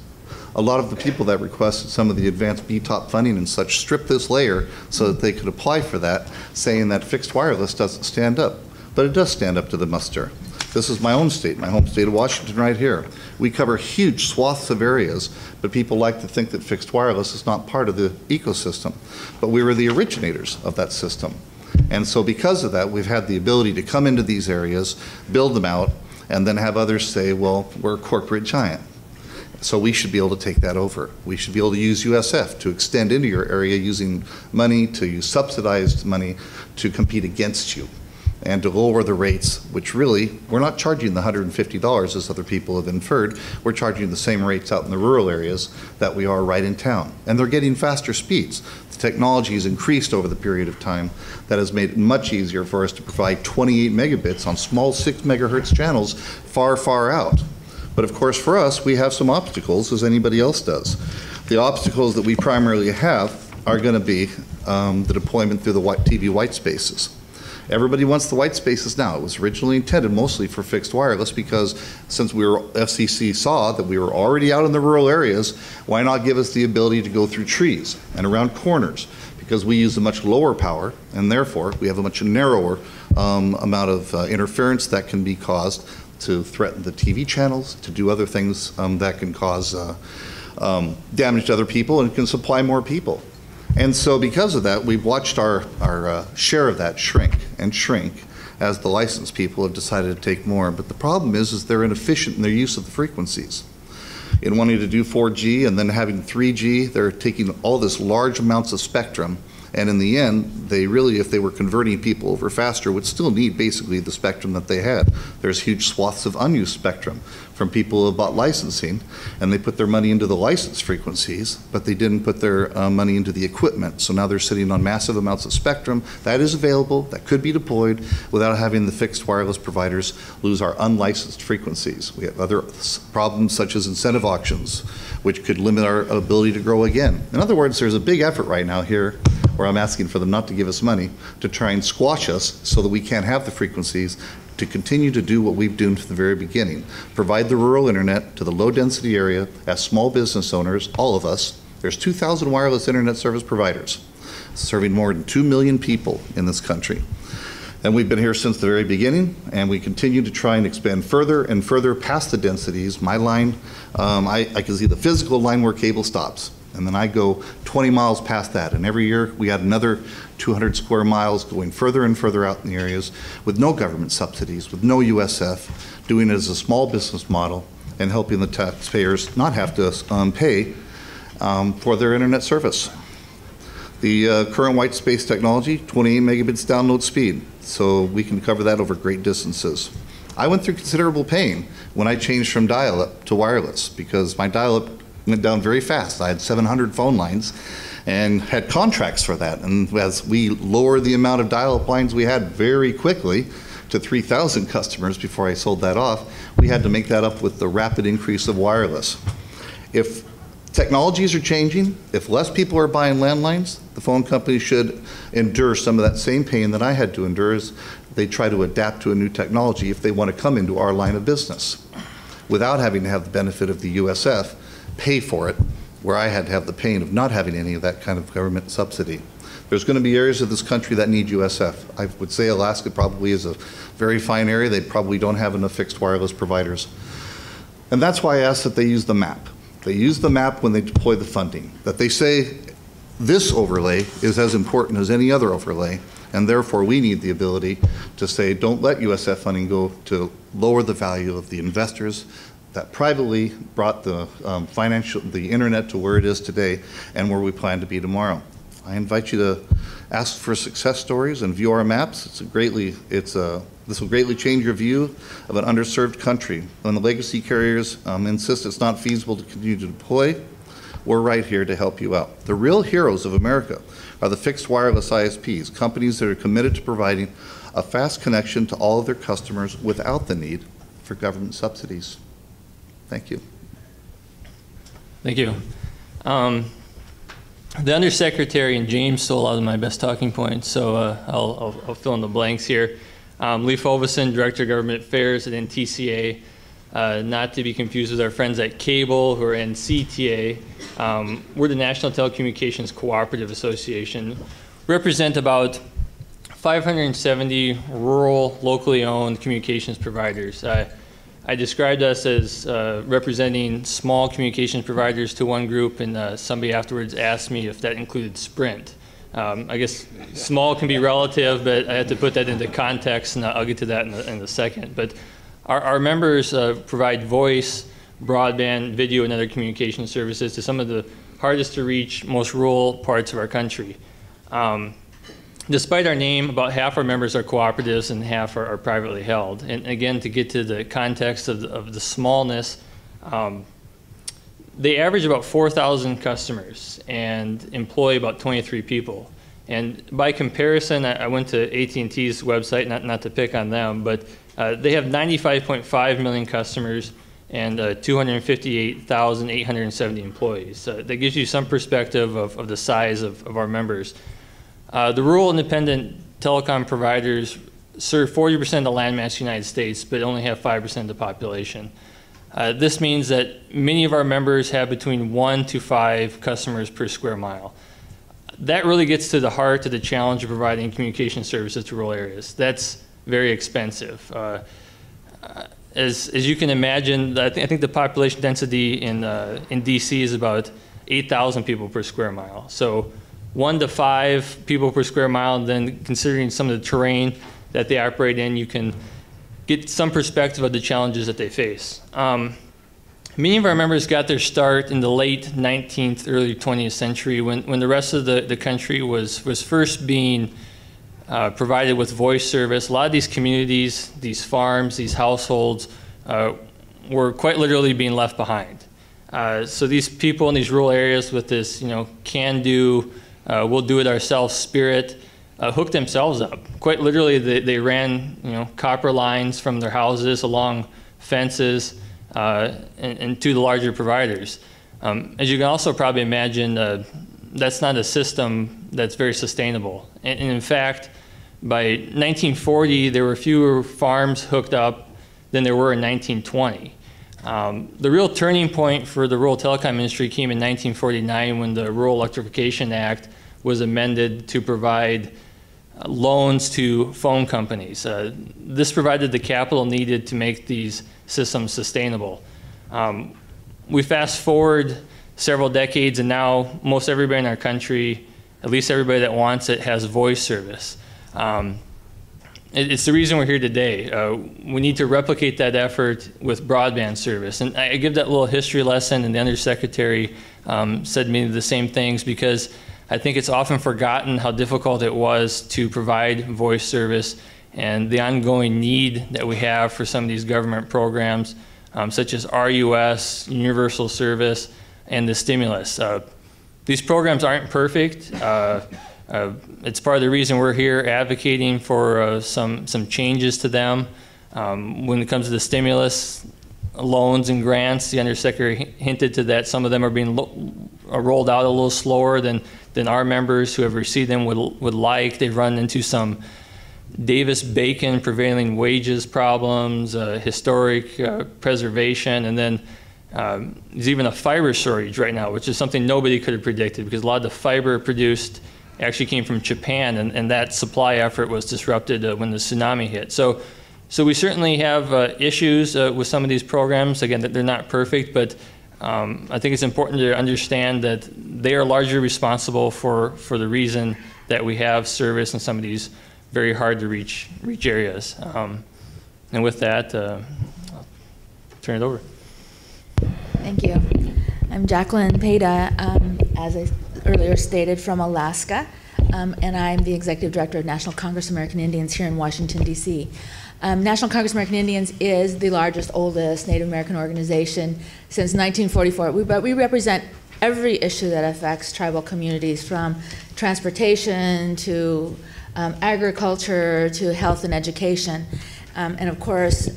A lot of the people that requested some of the advanced BTOP funding and such stripped this layer so that they could apply for that, saying that fixed wireless doesn't stand up. But it does stand up to the muster. This is my own state, my home state of Washington right here. We cover huge swaths of areas, but people like to think that fixed wireless is not part of the ecosystem. But we were the originators of that system. And so because of that, we've had the ability to come into these areas, build them out, and then have others say, well, we're a corporate giant. So we should be able to take that over. We should be able to use USF to extend into your area using money, to use subsidized money to compete against you and to lower the rates, which really, we're not charging the $150 as other people have inferred. We're charging the same rates out in the rural areas that we are right in town. And they're getting faster speeds. The technology has increased over the period of time that has made it much easier for us to provide 28 megabits on small 6 megahertz channels far, far out. But of course, for us, we have some obstacles, as anybody else does. The obstacles that we primarily have are going to be the deployment through the TV white spaces. Everybody wants the white spaces now. It was originally intended mostly for fixed wireless because since FCC saw that we were already out in the rural areas, why not give us the ability to go through trees and around corners? Because we use a much lower power, and therefore we have a much narrower amount of interference that can be caused to threaten the TV channels, to do other things that can cause damage to other people and can supply more people. And so because of that, we've watched our share of that shrink and shrink as the licensed people have decided to take more. But the problem is they're inefficient in their use of the frequencies. In wanting to do 4G and then having 3G, they're taking all this large amounts of spectrum. And in the end, they really, if they were converting people over faster, would still need basically the spectrum that they had. There's huge swaths of unused spectrum from people who have bought licensing, and they put their money into the license frequencies, but they didn't put their money into the equipment. So now they're sitting on massive amounts of spectrum that is available, that could be deployed without having the fixed wireless providers lose our unlicensed frequencies. We have other problems such as incentive auctions, which could limit our ability to grow again. In other words, there's a big effort right now here where I'm asking for them not to give us money to try and squash us so that we can't have the frequencies to continue to do what we've done from the very beginning. Provide the rural internet to the low density area as small business owners, all of us. There's 2,000 wireless internet service providers serving more than 2 million people in this country. And we've been here since the very beginning, and we continue to try and expand further and further past the densities. My line, I can see the physical line where cable stops. And then I go 20 miles past that. And every year we add another 200 square miles going further and further out in the areas with no government subsidies, with no USF, doing it as a small business model and helping the taxpayers not have to pay for their internet service. The current white space technology, 28 megabits download speed. So we can cover that over great distances. I went through considerable pain when I changed from dial-up to wireless because my dial-up went down very fast. I had 700 phone lines and had contracts for that. And as we lowered the amount of dial-up lines we had very quickly to 3,000 customers before I sold that off, we had to make that up with the rapid increase of wireless. If technologies are changing, if less people are buying landlines, the phone company should endure some of that same pain that I had to endure as they try to adapt to a new technology if they want to come into our line of business without having to have the benefit of the USF pay for it, where I had to have the pain of not having any of that kind of government subsidy. There's going to be areas of this country that need USF. I would say Alaska probably is a very fine area. They probably don't have enough fixed wireless providers. And that's why I asked that they use the map. They use the map when they deploy the funding, that they say this overlay is as important as any other overlay, and therefore we need the ability to say don't let USF funding go to lower the value of the investors that privately brought the the internet to where it is today and where we plan to be tomorrow. I invite you to ask for success stories and view our maps. This will greatly change your view of an underserved country. When the legacy carriers insist it's not feasible to continue to deploy, we're right here to help you out. The real heroes of America are the fixed wireless ISPs, companies that are committed to providing a fast connection to all of their customers without the need for government subsidies. Thank you. Thank you. The Undersecretary and James stole a lot of my best talking points, so I'll fill in the blanks here. Lee Fulvison, Director of Government Affairs at NTCA, not to be confused with our friends at Cable who are in CTA. We're the National Telecommunications Cooperative Association. We represent about 570 rural, locally owned communications providers. I described us as representing small communications providers to one group, and somebody afterwards asked me if that included Sprint. I guess small can be relative, but I had to put that into context, and I'll get to that in a second. But our members provide voice, broadband, video, and other communication services to some of the hardest to reach, most rural parts of our country. Despite our name, about half our members are cooperatives and half are privately held. And again, to get to the context of the smallness, they average about 4,000 customers and employ about 23 people. And by comparison, I went to AT&T's website, not to pick on them, but they have 95.5 million customers and 258,870 employees. That gives you some perspective of the size of our members. The rural independent telecom providers serve 40% of the landmass United States, but only have 5% of the population. This means that many of our members have between 1 to 5 customers per square mile. That really gets to the heart of the challenge of providing communication services to rural areas. That's very expensive. As you can imagine, I think the population density in DC is about 8,000 people per square mile. So 1 to 5 people per square mile, and then considering some of the terrain that they operate in, you can get some perspective of the challenges that they face. Many of our members got their start in the late 19th, early 20th century when the rest of the country was first being provided with voice service. A lot of these communities, these farms, these households were quite literally being left behind. So these people in these rural areas with this, can-do, we'll do it ourselves spirit, hooked themselves up. Quite literally, they ran, copper lines from their houses along fences and to the larger providers. As you can also probably imagine, that's not a system that's very sustainable. And in fact, by 1940, there were fewer farms hooked up than there were in 1920. The real turning point for the rural telecom industry came in 1949 when the Rural Electrification Act was amended to provide loans to phone companies. This provided the capital needed to make these systems sustainable. We fast forward several decades, and now most everybody in our country, at least everybody that wants it, has voice service. It's the reason we're here today. We need to replicate that effort with broadband service. And I give that little history lesson, and the Undersecretary said many of the same things, because I think it's often forgotten how difficult it was to provide voice service and the ongoing need that we have for some of these government programs, such as RUS, Universal Service, and the stimulus. These programs aren't perfect. It's part of the reason we're here advocating for some changes to them. When it comes to the stimulus loans and grants, the Undersecretary hinted to that some of them are being rolled out a little slower than our members who have received them would like. They've run into some Davis-Bacon prevailing wages problems, historic preservation, and then there's even a fiber shortage right now, which is something nobody could have predicted because a lot of the fiber produced actually came from Japan, and that supply effort was disrupted when the tsunami hit. So we certainly have issues with some of these programs. Again, that they're not perfect, but I think it's important to understand that they are largely responsible for the reason that we have service in some of these very hard to reach areas. And with that, I'll turn it over. Thank you. I'm Jacqueline Peda, as I earlier stated, from Alaska, and I'm the Executive Director of National Congress of American Indians here in Washington, D.C. National Congress of American Indians is the largest, oldest Native American organization since 1944, but we represent every issue that affects tribal communities, from transportation to agriculture to health and education. And of course,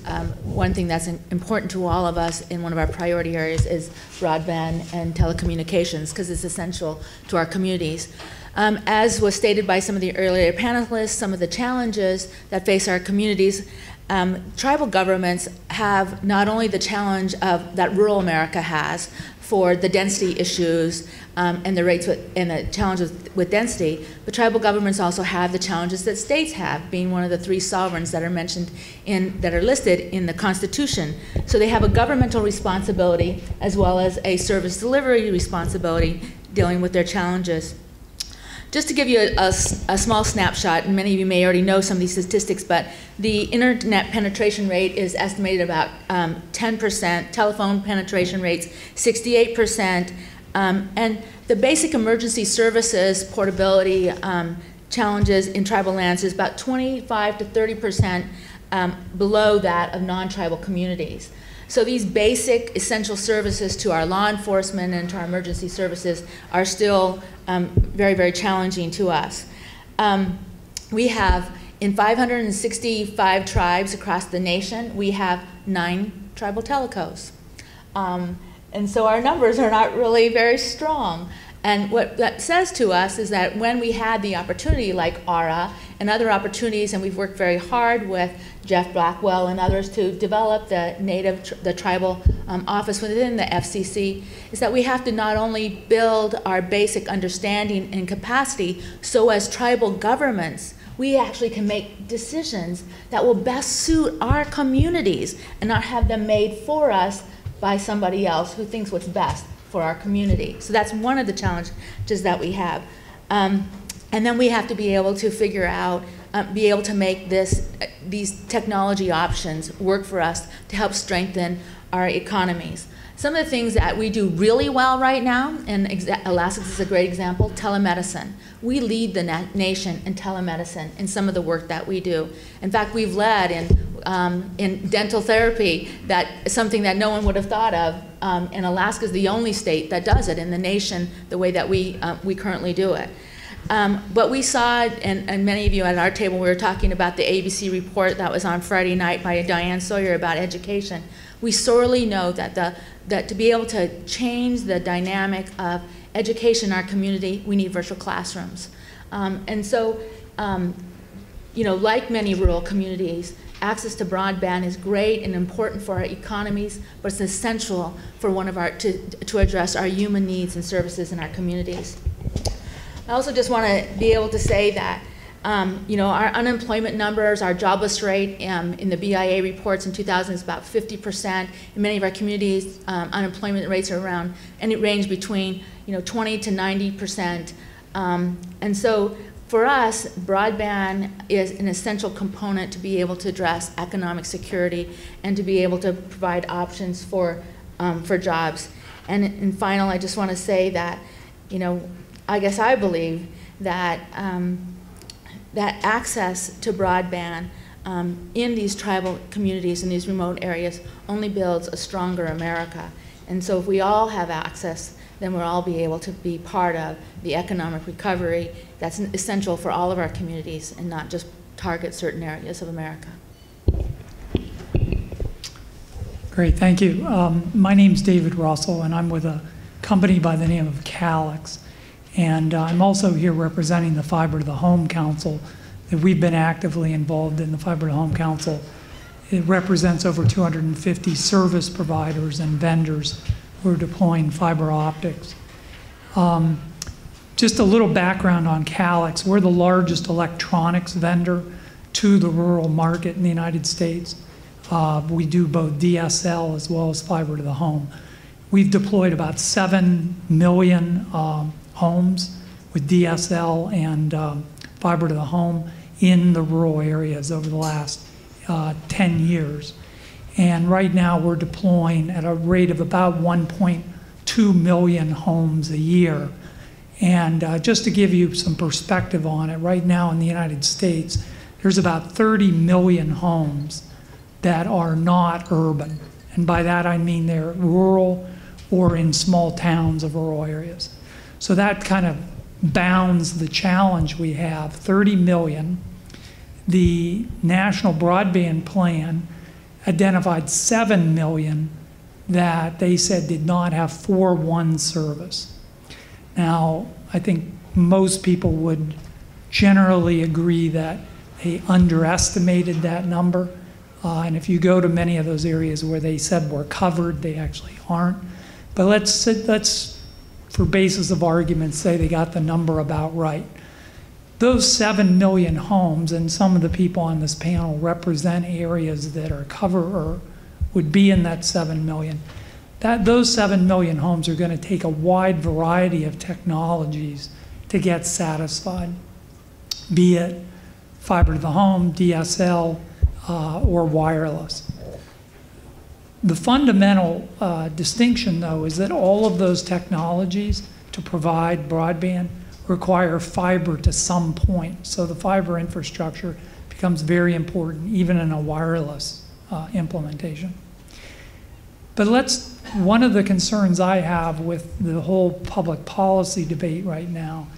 one thing that's important to all of us in one of our priority areas is broadband and telecommunications, because it's essential to our communities. As was stated by some of the earlier panelists, some of the challenges that face our communities, tribal governments have not only the challenge that rural America has for the density issues and the rates and the challenges with density, but tribal governments also have the challenges that states have, being one of the 3 sovereigns that are mentioned that are listed in the Constitution. So they have a governmental responsibility as well as a service delivery responsibility dealing with their challenges. Just to give you a small snapshot, and many of you may already know some of these statistics, but the internet penetration rate is estimated about 10%, telephone penetration rates 68%, and the basic emergency services portability challenges in tribal lands is about 25 to 30% below that of non-tribal communities. So these basic essential services to our law enforcement and to our emergency services are still very, very challenging to us. We have, in 565 tribes across the nation, we have 9 tribal telecos. And so our numbers are not really very strong. And what that says to us is that when we had the opportunity, like ARA and other opportunities, and we've worked very hard with Jeff Blackwell and others to develop the tribal office within the FCC, is that we have to not only build our basic understanding and capacity so as tribal governments, we actually can make decisions that will best suit our communities and not have them made for us by somebody else who thinks what's best for our community. So that's one of the challenges that we have. And then we have to be able to figure out, be able to make these technology options work for us to help strengthen our economies. Some of the things that we do really well right now, and Alaska is a great example, telemedicine. We lead the nation in telemedicine in some of the work that we do. In fact, we've led in dental therapy, something that no one would have thought of, and Alaska is the only state that does it in the nation the way that we currently do it. But we saw, and many of you at our table, we were talking about the ABC report that was on Friday night by Diane Sawyer about education. We sorely know that to be able to change the dynamic of education in our community, we need virtual classrooms. And so, like many rural communities, access to broadband is great and important for our economies, but it's essential for to address our human needs and services in our communities. I also just want to be able to say that our unemployment numbers, our jobless rate in the BIA reports in 2000 is about 50%. In many of our communities, unemployment rates are around, and it range between 20 to 90%. And so for us, broadband is an essential component to be able to address economic security and to be able to provide options for jobs. And in final, I just want to say that, I guess I believe that that access to broadband in these tribal communities, in these remote areas, only builds a stronger America. And so if we all have access, then we'll all be able to be part of the economic recovery that's essential for all of our communities and not just target certain areas of America. Great, thank you. My name's David Russell, and I'm with a company by the name of Calix. And I'm also here representing the Fiber to the Home Council. That we've been actively involved in the Fiber to the Home Council. It represents over 250 service providers and vendors who are deploying fiber optics. Just a little background on Calix. We're the largest electronics vendor to the rural market in the United States. We do both DSL as well as fiber to the home. We've deployed about 7 million homes with DSL and fiber to the home in the rural areas over the last 10 years. And right now we're deploying at a rate of about 1.2 million homes a year. And just to give you some perspective on it, right now in the United States, there's about 30 million homes that are not urban. And by that I mean they're rural or in small towns of rural areas. So that kind of bounds the challenge we have, 30 million. The National Broadband Plan identified 7 million that they said did not have 4.1 service. Now, I think most people would generally agree that they underestimated that number. And if you go to many of those areas where they said we're covered, they actually aren't. But let's, for basis of argument, say they got the number about right. Those 7 million homes, and some of the people on this panel represent areas that are covered or would be in that 7 million. Those 7 million homes are going to take a wide variety of technologies to get satisfied, be it fiber to the home, DSL, or wireless. The fundamental distinction, though, is that all of those technologies to provide broadband require fiber to some point. So the fiber infrastructure becomes very important, even in a wireless implementation. But one of the concerns I have with the whole public policy debate right now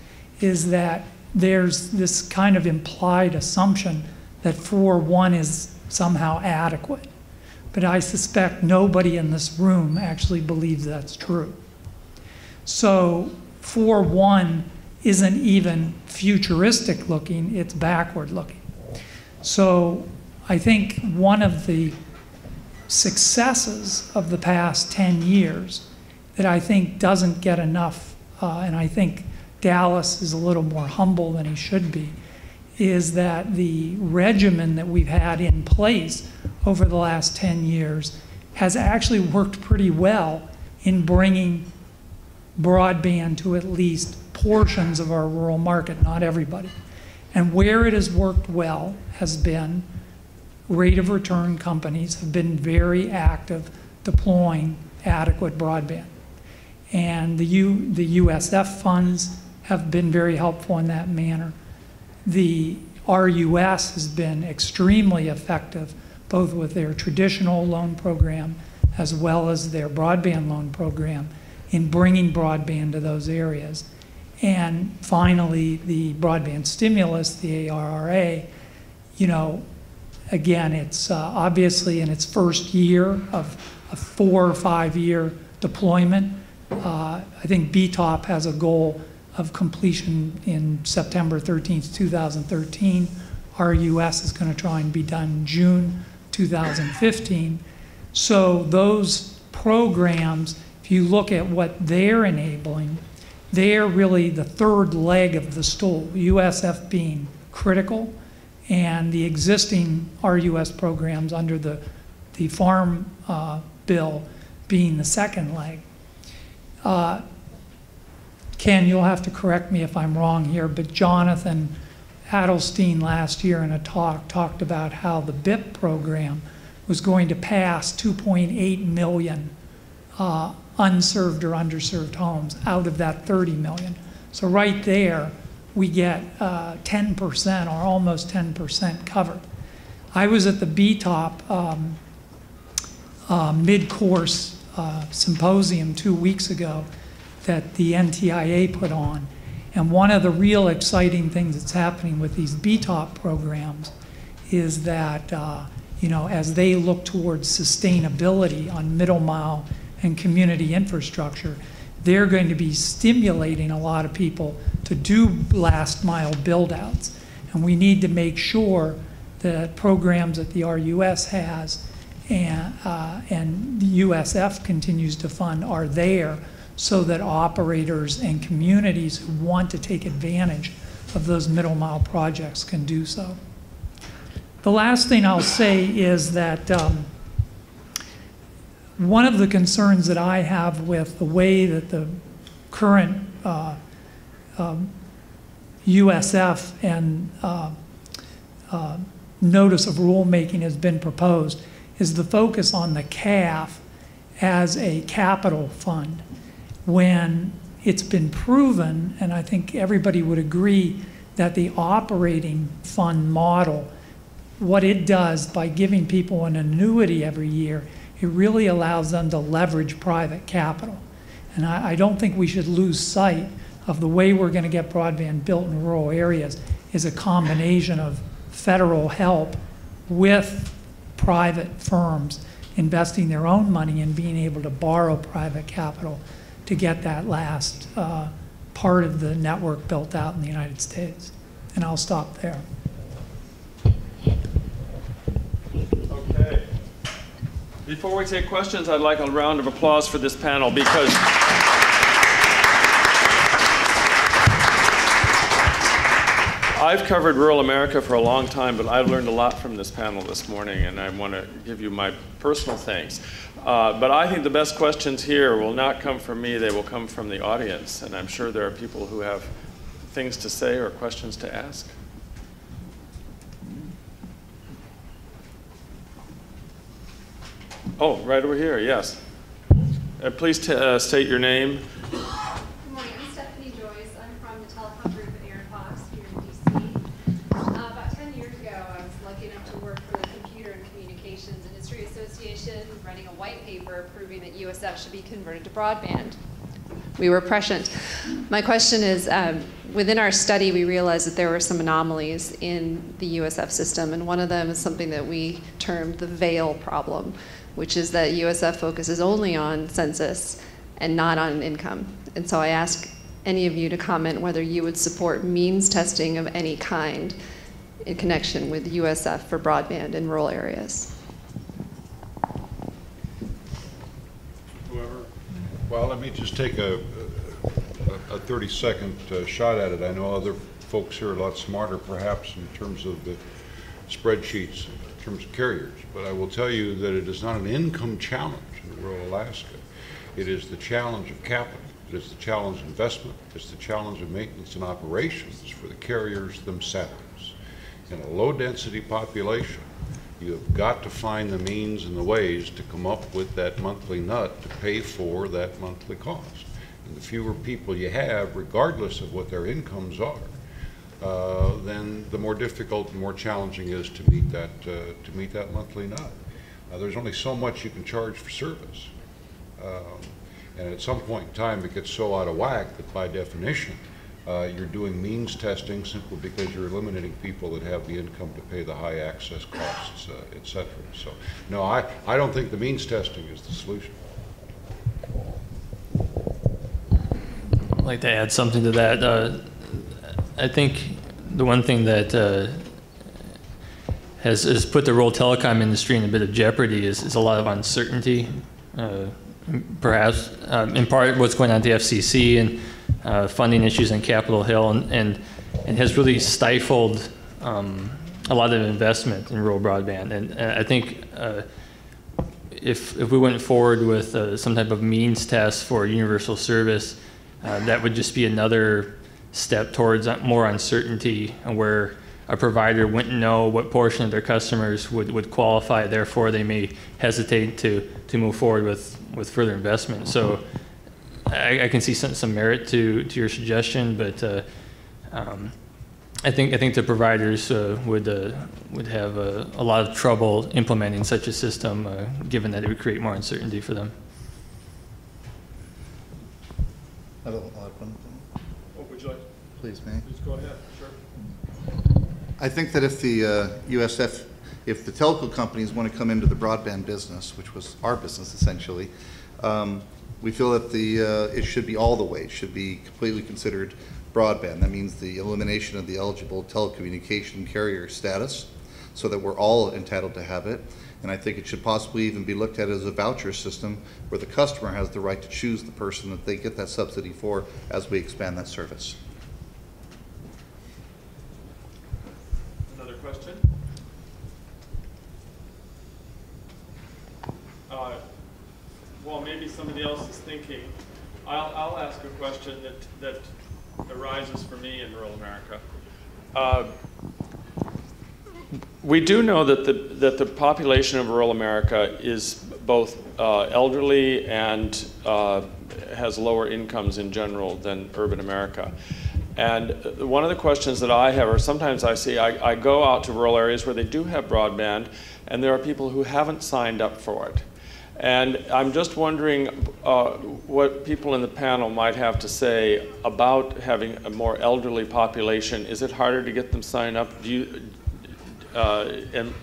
is that there's this kind of implied assumption that 4.1 is somehow adequate. But I suspect nobody in this room actually believes that's true. So 4.1 isn't even futuristic looking, it's backward looking. So I think one of the successes of the past 10 years that I think doesn't get enough, and I think Dallas is a little more humble than he should be, is that the regimen that we've had in place over the last 10 years has actually worked pretty well in bringing broadband to at least portions of our rural market, not everybody. And where it has worked well has been rate of return companies have been very active deploying adequate broadband. And the USF funds have been very helpful in that manner. The RUS has been extremely effective, both with their traditional loan program as well as their broadband loan program in bringing broadband to those areas. And finally, the broadband stimulus, the ARRA, again, it's obviously in its first year of a 4 or 5 year deployment. I think BTOP has a goal of completion in September 13th, 2013. RUS is going to try and be done June 2015. So those programs, if you look at what they're enabling, they're really the third leg of the stool, USF being critical, and the existing RUS programs under the Farm Bill being the second leg. Ken, you'll have to correct me if I'm wrong here, but Jonathan Adelstein last year in a talk talked about how the BIP program was going to pass 2.8 million unserved or underserved homes out of that 30 million. So right there, we get 10% or almost 10% covered. I was at the BTOP mid-course symposium 2 weeks ago that the NTIA put on. And one of the real exciting things that's happening with these BTOP programs is that, you know, as they look towards sustainability on middle mile and community infrastructure, they're going to be stimulating a lot of people to do last mile build outs. And we need to make sure that programs that the RUS has and the USF continues to fund are there so that operators and communities who want to take advantage of those middle mile projects can do so. The last thing I'll say is that one of the concerns that I have with the way that the current USF and notice of rulemaking has been proposed is the focus on the CAF as a capital fund, when it's been proven, and I think everybody would agree, that the operating fund model, what it does by giving people an annuity every year, it really allows them to leverage private capital. And I don't think we should lose sight of the way we're going to get broadband built in rural areas is a combination of federal help with private firms investing their own money and being able to borrow private capital to get that last part of the network built out in the United States. And I'll stop there. Okay. Before we take questions, I'd like a round of applause for this panel because I've covered rural America for a long time, but I've learned a lot from this panel this morning, and I want to give you my personal thanks. But I think the best questions here will not come from me, they will come from the audience, and I'm sure there are people who have things to say or questions to ask. Oh, right over here, yes. Please state your name. Good morning, I'm Stephanie Joyce. I'm from the telecom group at Aaron Fox here in DC. About 10 years ago, I was lucky enough to work for the Computer and Communications Industry Association, writing a white paper proving that USF should be converted to broadband. We were prescient. My question is, within our study, we realized that there were some anomalies in the USF system, and one of them is something that we termed the veil problem, which is that USF focuses only on census and not on income. And so I ask any of you to comment whether you would support means testing of any kind in connection with USF for broadband in rural areas. Whoever. Well, let me just take a 30-second shot at it. I know other folks here are a lot smarter, perhaps, in terms of the spreadsheets, in terms of carriers. But I will tell you that it is not an income challenge in rural Alaska. It is the challenge of capital. It is the challenge of investment. It's the challenge of maintenance and operations for the carriers themselves. In a low-density population, you have got to find the means and the ways to come up with that monthly nut to pay for that monthly cost. And the fewer people you have, regardless of what their incomes are, then the more difficult and more challenging it is to meet that monthly nut. There's only so much you can charge for service, and at some point in time it gets so out of whack that by definition you're doing means testing simply because you're eliminating people that have the income to pay the high access costs, etc. So no, I don't think the means testing is the solution. I'd like to add something to that. I think the one thing that has put the rural telecom industry in a bit of jeopardy is a lot of uncertainty. Perhaps in part what's going on at the FCC and funding issues on Capitol Hill, and has really stifled a lot of investment in rural broadband. And I think if we went forward with some type of means test for universal service, that would just be another step towards more uncertainty, where a provider wouldn't know what portion of their customers would qualify, therefore they may hesitate to move forward with further investment. So I can see some merit to your suggestion, but I think the providers would have a lot of trouble implementing such a system, given that it would create more uncertainty for them. I'll add one thing. Oh, would you like? Please, may I? Please go ahead. Sure. I think that if the if the telco companies want to come into the broadband business, which was our business essentially, we feel that it should be all the way. It should be completely considered broadband. That means the elimination of the eligible telecommunication carrier status, so that we're all entitled to have it. And I think it should possibly even be looked at as a voucher system where the customer has the right to choose the person that they get that subsidy for as we expand that service. Another question? Well, maybe somebody else is thinking. I'll ask a question that arises for me in rural America. We do know that the population of rural America is both elderly and has lower incomes in general than urban America. And one of the questions that I have, or sometimes I see, I go out to rural areas where they do have broadband, and there are people who haven't signed up for it. And I'm just wondering what people in the panel might have to say about having a more elderly population. Is it harder to get them signed up? And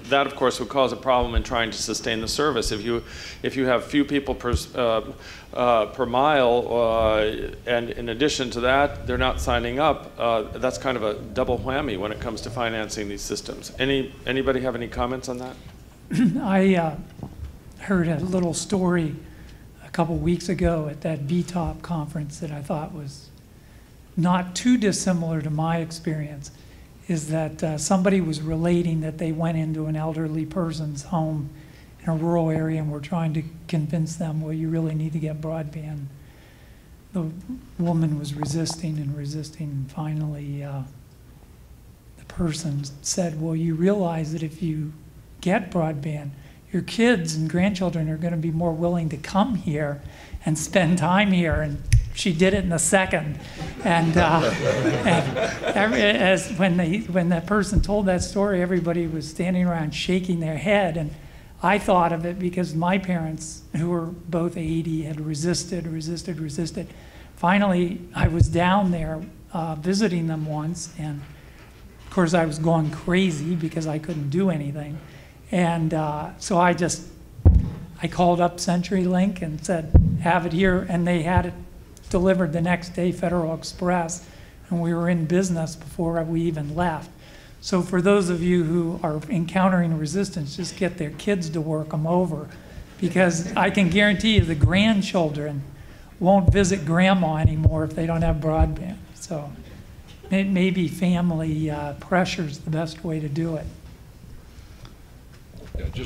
that, of course, would cause a problem in trying to sustain the service. If you have few people per mile, and in addition to that, they're not signing up, that's kind of a double whammy when it comes to financing these systems. Anybody have any comments on that? I heard a little story a couple weeks ago at that BTOP conference that I thought was not too dissimilar to my experience. Is that somebody was relating that they went into an elderly person's home in a rural area and were trying to convince them, well, you really need to get broadband. The woman was resisting and resisting, and finally the person said, well, you realize that if you get broadband, your kids and grandchildren are going to be more willing to come here and spend time here. And she did it in a second. And, when that person told that story, everybody was standing around shaking their head. And I thought of it because my parents, who were both 80, had resisted. Finally, I was down there visiting them once. And of course, I was going crazy because I couldn't do anything. And so I called up CenturyLink and said, have it here. And they had it delivered the next day, Federal Express, and we were in business before we even left. So for those of you who are encountering resistance, just get their kids to work them over, because I can guarantee you the grandchildren won't visit grandma anymore if they don't have broadband. So maybe family pressure is the best way to do it.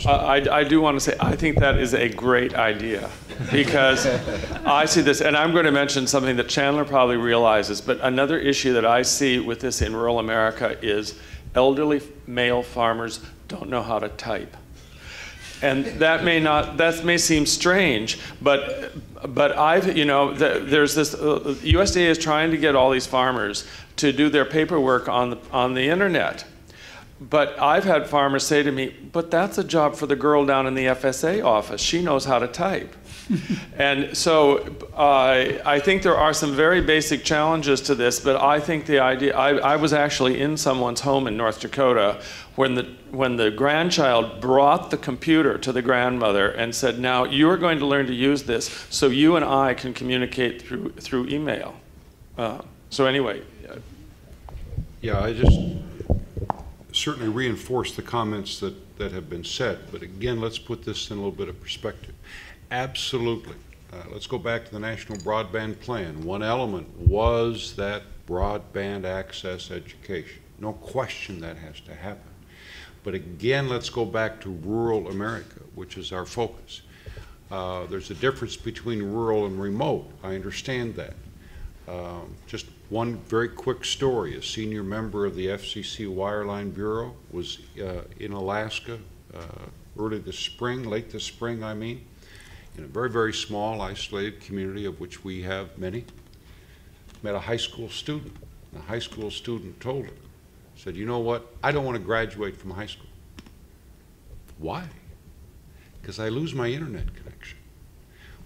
I do want to say, I think that is a great idea, because I see this, and I'm going to mention something that Chandler probably realizes, but another issue that I see with this in rural America is elderly male farmers don't know how to type. And that may seem strange, but there's this, USDA is trying to get all these farmers to do their paperwork on the internet. But I've had farmers say to me, but that's a job for the girl down in the FSA office. She knows how to type. And so I think there are some very basic challenges to this, but I think the idea, I was actually in someone's home in North Dakota when the grandchild brought the computer to the grandmother and said, now you're going to learn to use this so you and I can communicate through email. So anyway. Yeah, I just certainly reinforce the comments that have been said, but again, let's put this in a little bit of perspective. Absolutely. Let's go back to the National Broadband Plan. One element was that broadband access education. No question that has to happen. But again, let's go back to rural America, which is our focus. There's a difference between rural and remote. I understand that. Just one very quick story. A senior member of the FCC Wireline Bureau was in Alaska late this spring, I mean, in a very, very small, isolated community of which we have many. Met a high school student. The high school student told her, said, you know what, I don't want to graduate from high school. Why? Because I lose my internet connection.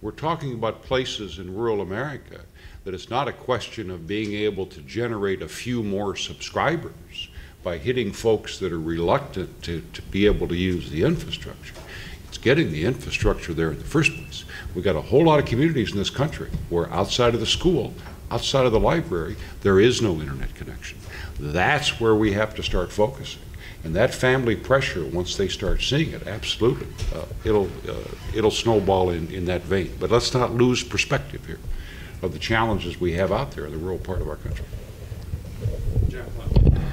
We're talking about places in rural America that it's not a question of being able to generate a few more subscribers by hitting folks that are reluctant to be able to use the infrastructure. It's getting the infrastructure there in the first place. We've got a whole lot of communities in this country where outside of the school, outside of the library, there is no internet connection. That's where we have to start focusing. And that family pressure, once they start seeing it, absolutely, it'll snowball in that vein. But let's not lose perspective here of the challenges we have out there in the rural part of our country.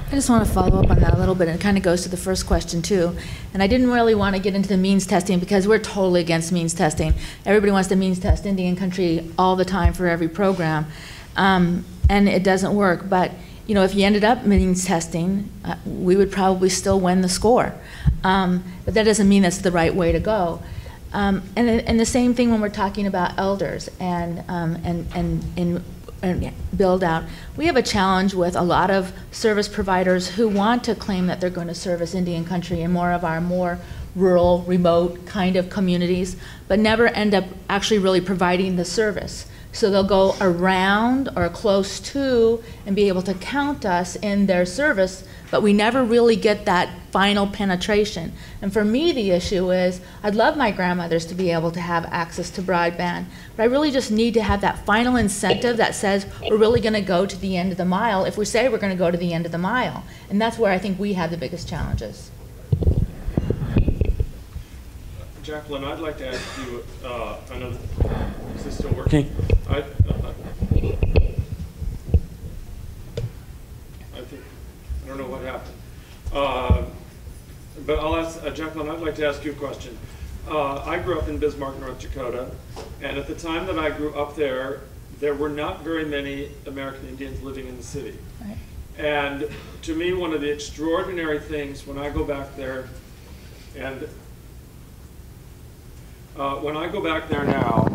I just want to follow up on that a little bit, and it kind of goes to the first question too. And I didn't really want to get into the means testing because we're totally against means testing. Everybody wants to means test Indian country all the time for every program, and it doesn't work. But you know, if you ended up means testing, we would probably still win the score. But that doesn't mean that's the right way to go. And the same thing when we're talking about elders and build out. We have a challenge with a lot of service providers who want to claim that they're going to service Indian country and more of our more rural, remote kind of communities, but never end up actually really providing the service. So they'll go around or close to and be able to count us in their service, but we never really get that final penetration. And for me, the issue is I'd love my grandmothers to be able to have access to broadband, but I really just need to have that final incentive that says we're really going to go to the end of the mile if we say we're going to go to the end of the mile. And that's where I think we have the biggest challenges. Jacqueline, I'd like to ask you, I know, is this still working? I don't know what happened. But I'll ask, Jacqueline, I'd like to ask you a question. I grew up in Bismarck, North Dakota, and at the time that I grew up there were not very many American Indians living in the city. Right. And to me, one of the extraordinary things when I go back there, and when I go back there now,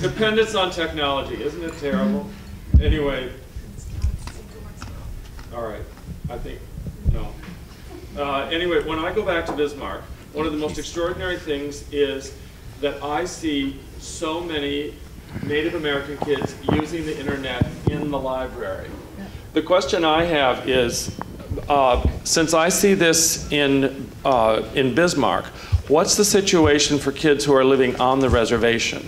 dependence on technology, isn't it terrible? Anyway, all right, I think, no. Anyway, when I go back to Bismarck, one of the most extraordinary things is that I see so many Native American kids using the internet in the library. The question I have is, since I see this in Bismarck, what's the situation for kids who are living on the reservation?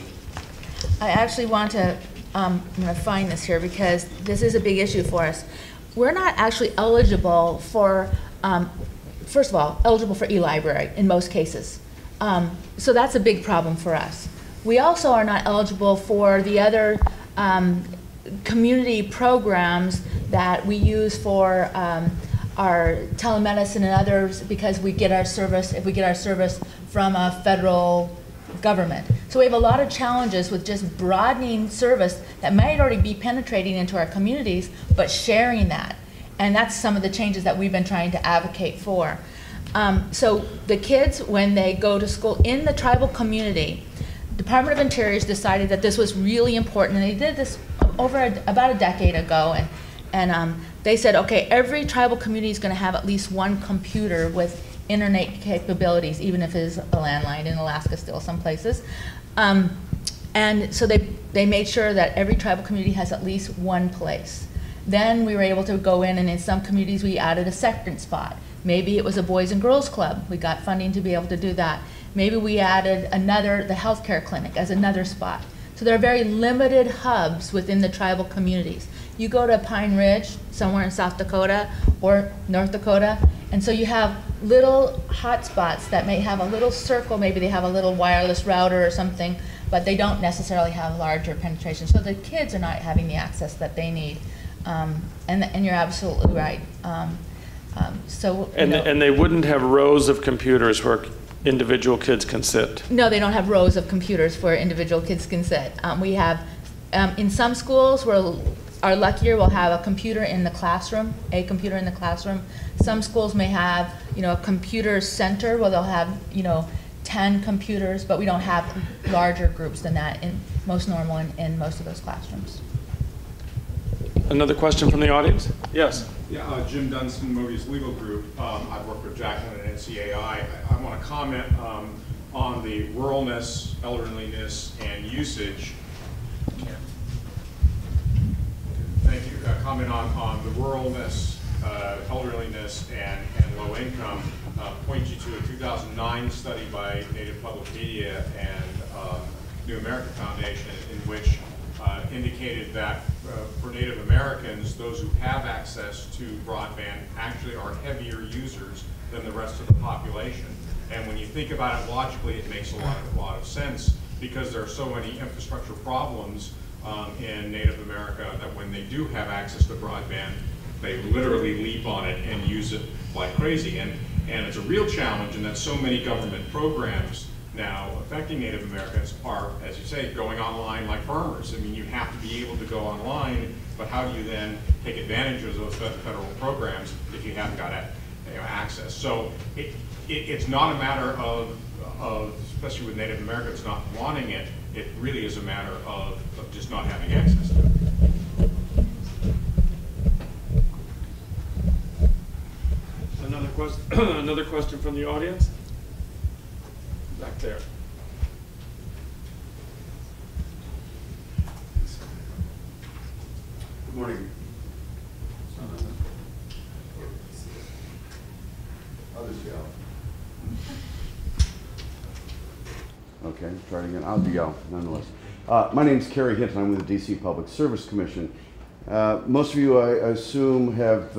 I actually want to I'm going to find this here because this is a big issue for us. We're not actually eligible for, first of all, eligible for e-library in most cases. So that's a big problem for us. We also are not eligible for the other community programs that we use for our telemedicine and others because we get our service, if we get our service from a federal government. So we have a lot of challenges with just broadening service that might already be penetrating into our communities, but sharing that. And that's some of the changes that we've been trying to advocate for. So the kids, when they go to school in the tribal community, Department of Interior decided that this was really important, and they did this about a decade ago, and they said, okay, every tribal community is going to have at least one computer with internet capabilities, even if it is a landline in Alaska still, some places. And so they made sure that every tribal community has at least one place. Then we were able to go in, and in some communities we added a second spot. Maybe it was a Boys and Girls Club. We got funding to be able to do that. Maybe we added the healthcare clinic as another spot. So there are very limited hubs within the tribal communities. You go to Pine Ridge, somewhere in South Dakota or North Dakota, and so you have little hot spots that may have a little circle, maybe they have a little wireless router or something, but they don't necessarily have larger penetration. So the kids are not having the access that they need. And you're absolutely right. And they wouldn't have rows of computers where individual kids can sit? No, they don't have rows of computers where individual kids can sit. We have, in some schools, are luckier, we'll have a computer in the classroom, Some schools may have, a computer center where they'll have, 10 computers, but we don't have larger groups than that in most normal in most of those classrooms. Another question from the audience? Yes. Yeah, Jim Dunstan, Mobius Legal Group. I've worked with Jacqueline at NCAI. I want to comment on the ruralness, elderliness, and usage. Thank you. Comment on the ruralness, elderliness, and low income. Point you to a 2009 study by Native Public Media and New America Foundation, in which indicated that for Native Americans, those who have access to broadband actually are heavier users than the rest of the population. And when you think about it logically, it makes a lot of sense, because there are so many infrastructure problems in Native America that when they do have access to broadband, they literally leap on it and use it like crazy. And it's a real challenge in that so many government programs now affecting Native Americans are, as you say, going online like farmers. I mean, you have to be able to go online, but how do you then take advantage of those federal programs if you haven't got access? So it's not a matter of, especially with Native Americans not wanting it, it really is a matter of just not having access to it. Another question from the audience? Back there. Good morning. I'll just yell. Okay, try it again. I'll yell nonetheless. My name is Kerry Hinton. I'm with the DC Public Service Commission. Most of you, I assume, have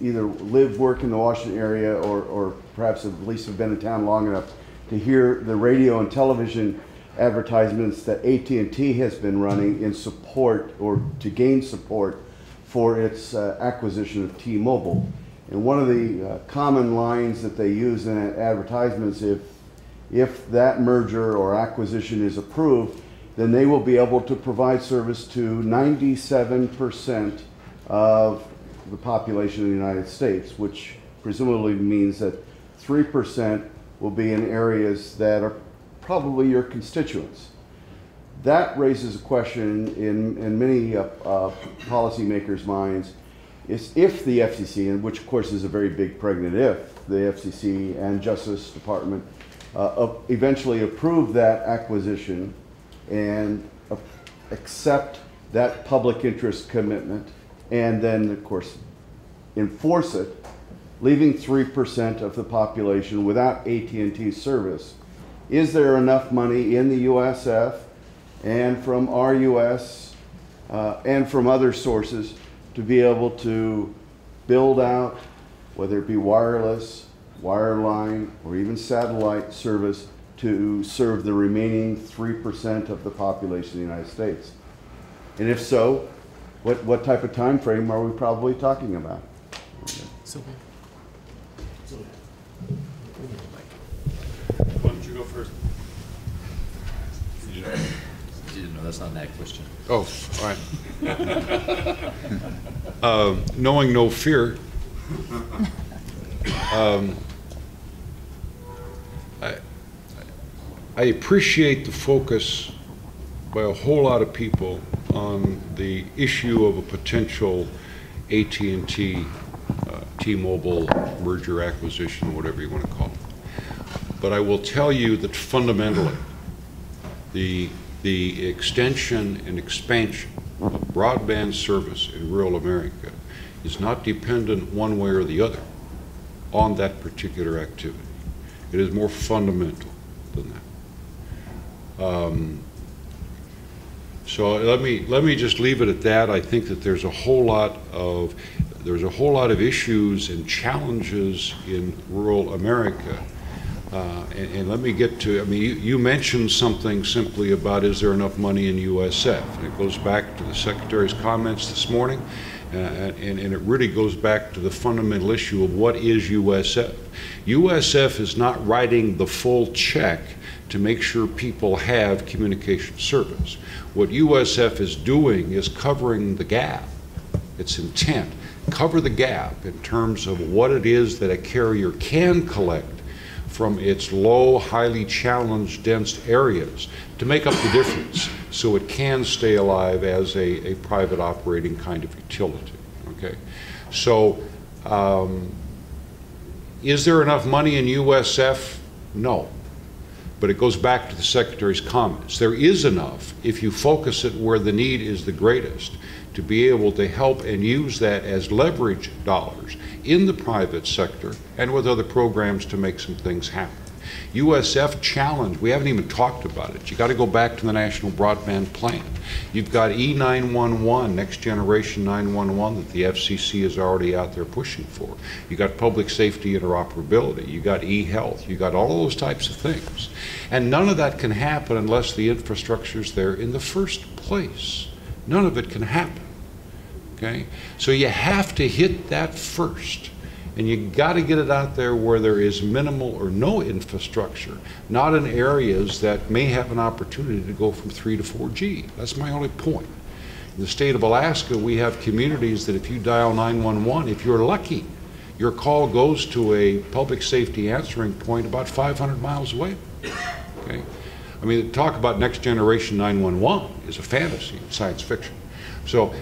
either lived, work in the Washington area, or perhaps at least have been in town long enough to hear the radio and television advertisements that AT&T has been running in support, or to gain support, for its acquisition of T-Mobile. And one of the common lines that they use in advertisements, if that merger or acquisition is approved, then they will be able to provide service to 97% of the population of the United States, which presumably means that 3% will be in areas that are probably your constituents. That raises a question in many policymakers' minds, is if the FCC, and which of course is a very big pregnant if, the FCC and Justice Department eventually approve that acquisition and accept that public interest commitment, and then of course enforce it, leaving 3% of the population without AT&T service. Is there enough money in the USF and from RUS and from other sources to be able to build out, whether it be wireless, wireline, or even satellite service, to serve the remaining 3% of the population of the United States? And if so, what type of time frame are we probably talking about? Why don't you go first? No, that's not that question. Oh, all right. Knowing no fear, I appreciate the focus by a whole lot of people on the issue of a potential AT&T, T-Mobile merger, acquisition, whatever you want to call it. But I will tell you that fundamentally, the extension and expansion of broadband service in rural America is not dependent one way or the other on that particular activity. It is more fundamental than that. So let me just leave it at that. I think that there's a whole lot of issues and challenges in rural America. And let me get to, I mean, you mentioned something simply about, is there enough money in USF? And it goes back to the Secretary's comments this morning, and it really goes back to the fundamental issue of what is USF. USF is not writing the full check to make sure people have communication service. What USF is doing is covering the gap. Its intent, cover the gap in terms of what it is that a carrier can collect from its low, highly challenged, dense areas to make up the difference so it can stay alive as a private operating kind of utility, okay? So, is there enough money in USF? No. But it goes back to the Secretary's comments. There is enough if you focus it where the need is the greatest to be able to help and use that as leverage dollars in the private sector and with other programs to make some things happen. USF challenge, we haven't even talked about it. You got to go back to the National Broadband Plan. You've got E911, Next Generation 911 that the FCC is already out there pushing for. You got public safety interoperability. You got e-health. You got all those types of things. And none of that can happen unless the infrastructure's there in the first place. None of it can happen, okay? So you have to hit that first. And you got to get it out there where there is minimal or no infrastructure, not in areas that may have an opportunity to go from 3 to 4G. That's my only point. In the state of Alaska, we have communities that if you dial 911, if you're lucky, your call goes to a public safety answering point about 500 miles away. Okay? I mean, talk about Next Generation 911 is a fantasy, science fiction. So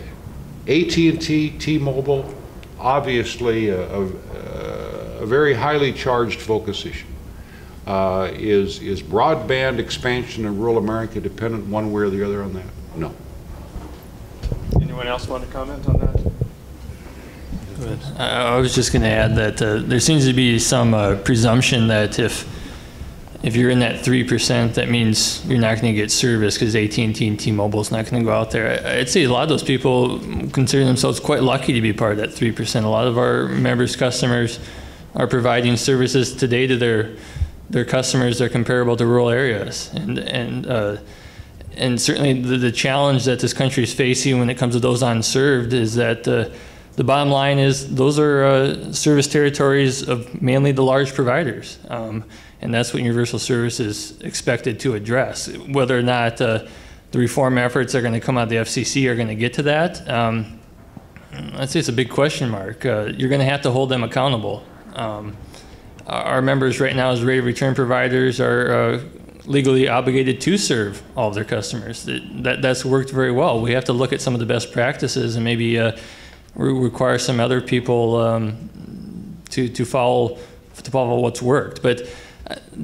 AT&T, T-Mobile, obviously a very highly charged focus issue. Is broadband expansion in rural America dependent one way or the other on that? No. Anyone else want to comment on that? I was just going to add that there seems to be some presumption that if you're in that 3%, that means you're not going to get service because AT&T and T-Mobile is not going to go out there. I'd say a lot of those people consider themselves quite lucky to be part of that 3%. A lot of our members' customers are providing services today to their customers that are comparable to rural areas. And certainly the challenge that this country is facing when it comes to those unserved is that the bottom line is those are service territories of mainly the large providers. And that's what universal service is expected to address. Whether or not the reform efforts are going to come out of the FCC are going to get to that, I'd say it's a big question mark. You're going to have to hold them accountable. Our members right now as rate of return providers are legally obligated to serve all of their customers. That's worked very well. We have to look at some of the best practices and maybe require some other people to follow what's worked. But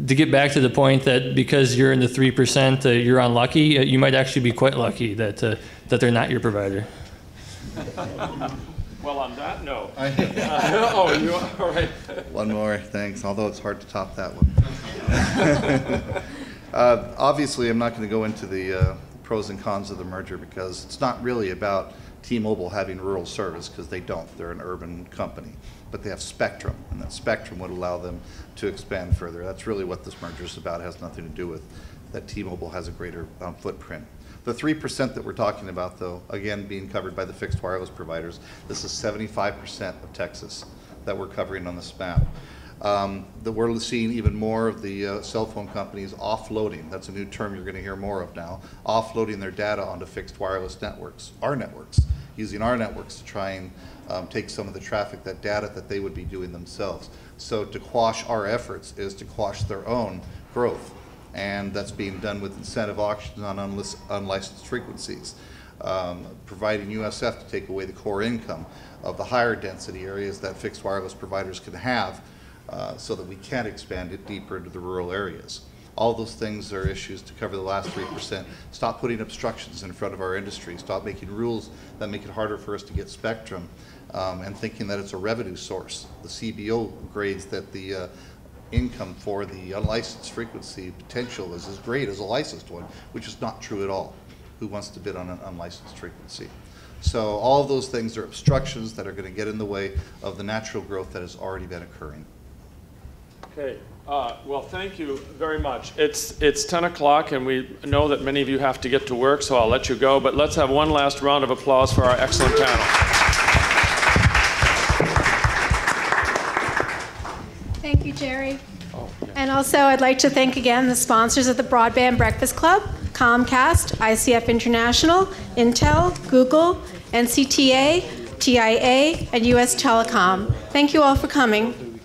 to get back to the point that because you're in the 3%, you're unlucky, you might actually be quite lucky that they're not your provider. Well, on that note, oh, you all right? One more, thanks, although it's hard to top that one. Obviously, I'm not going to go into the pros and cons of the merger because it's not really about T-Mobile having rural service because they don't. They're an urban company. But they have spectrum, and that spectrum would allow them to expand further. That's really what this merger is about. It has nothing to do with that T-Mobile has a greater footprint. The 3% that we're talking about, though, again, being covered by the fixed wireless providers, this is 75% of Texas that we're covering on this map. That we're seeing even more of the cell phone companies offloading. That's a new term you're going to hear more of now. Offloading their data onto fixed wireless networks, our networks, using our networks to try and take some of the traffic, that data that they would be doing themselves. So to quash our efforts is to quash their own growth. And that's being done with incentive auctions on unlicensed frequencies, providing USF to take away the core income of the higher density areas that fixed wireless providers can have so that we can expand it deeper into the rural areas. All those things are issues to cover the last 3%. Stop putting obstructions in front of our industry. Stop making rules that make it harder for us to get spectrum and thinking that it's a revenue source. The CBO grades that the income for the unlicensed frequency potential is as great as a licensed one, which is not true at all. Who wants to bid on an unlicensed frequency? So all of those things are obstructions that are going to get in the way of the natural growth that has already been occurring. Okay. Well, thank you very much. It's 10 o'clock, and we know that many of you have to get to work, so I'll let you go. But let's have one last round of applause for our excellent panel. Thank you, Jerry. And also, I'd like to thank again the sponsors of the Broadband Breakfast Club, Comcast, ICF International, Intel, Google, NCTA, TIA, and US Telecom. Thank you all for coming.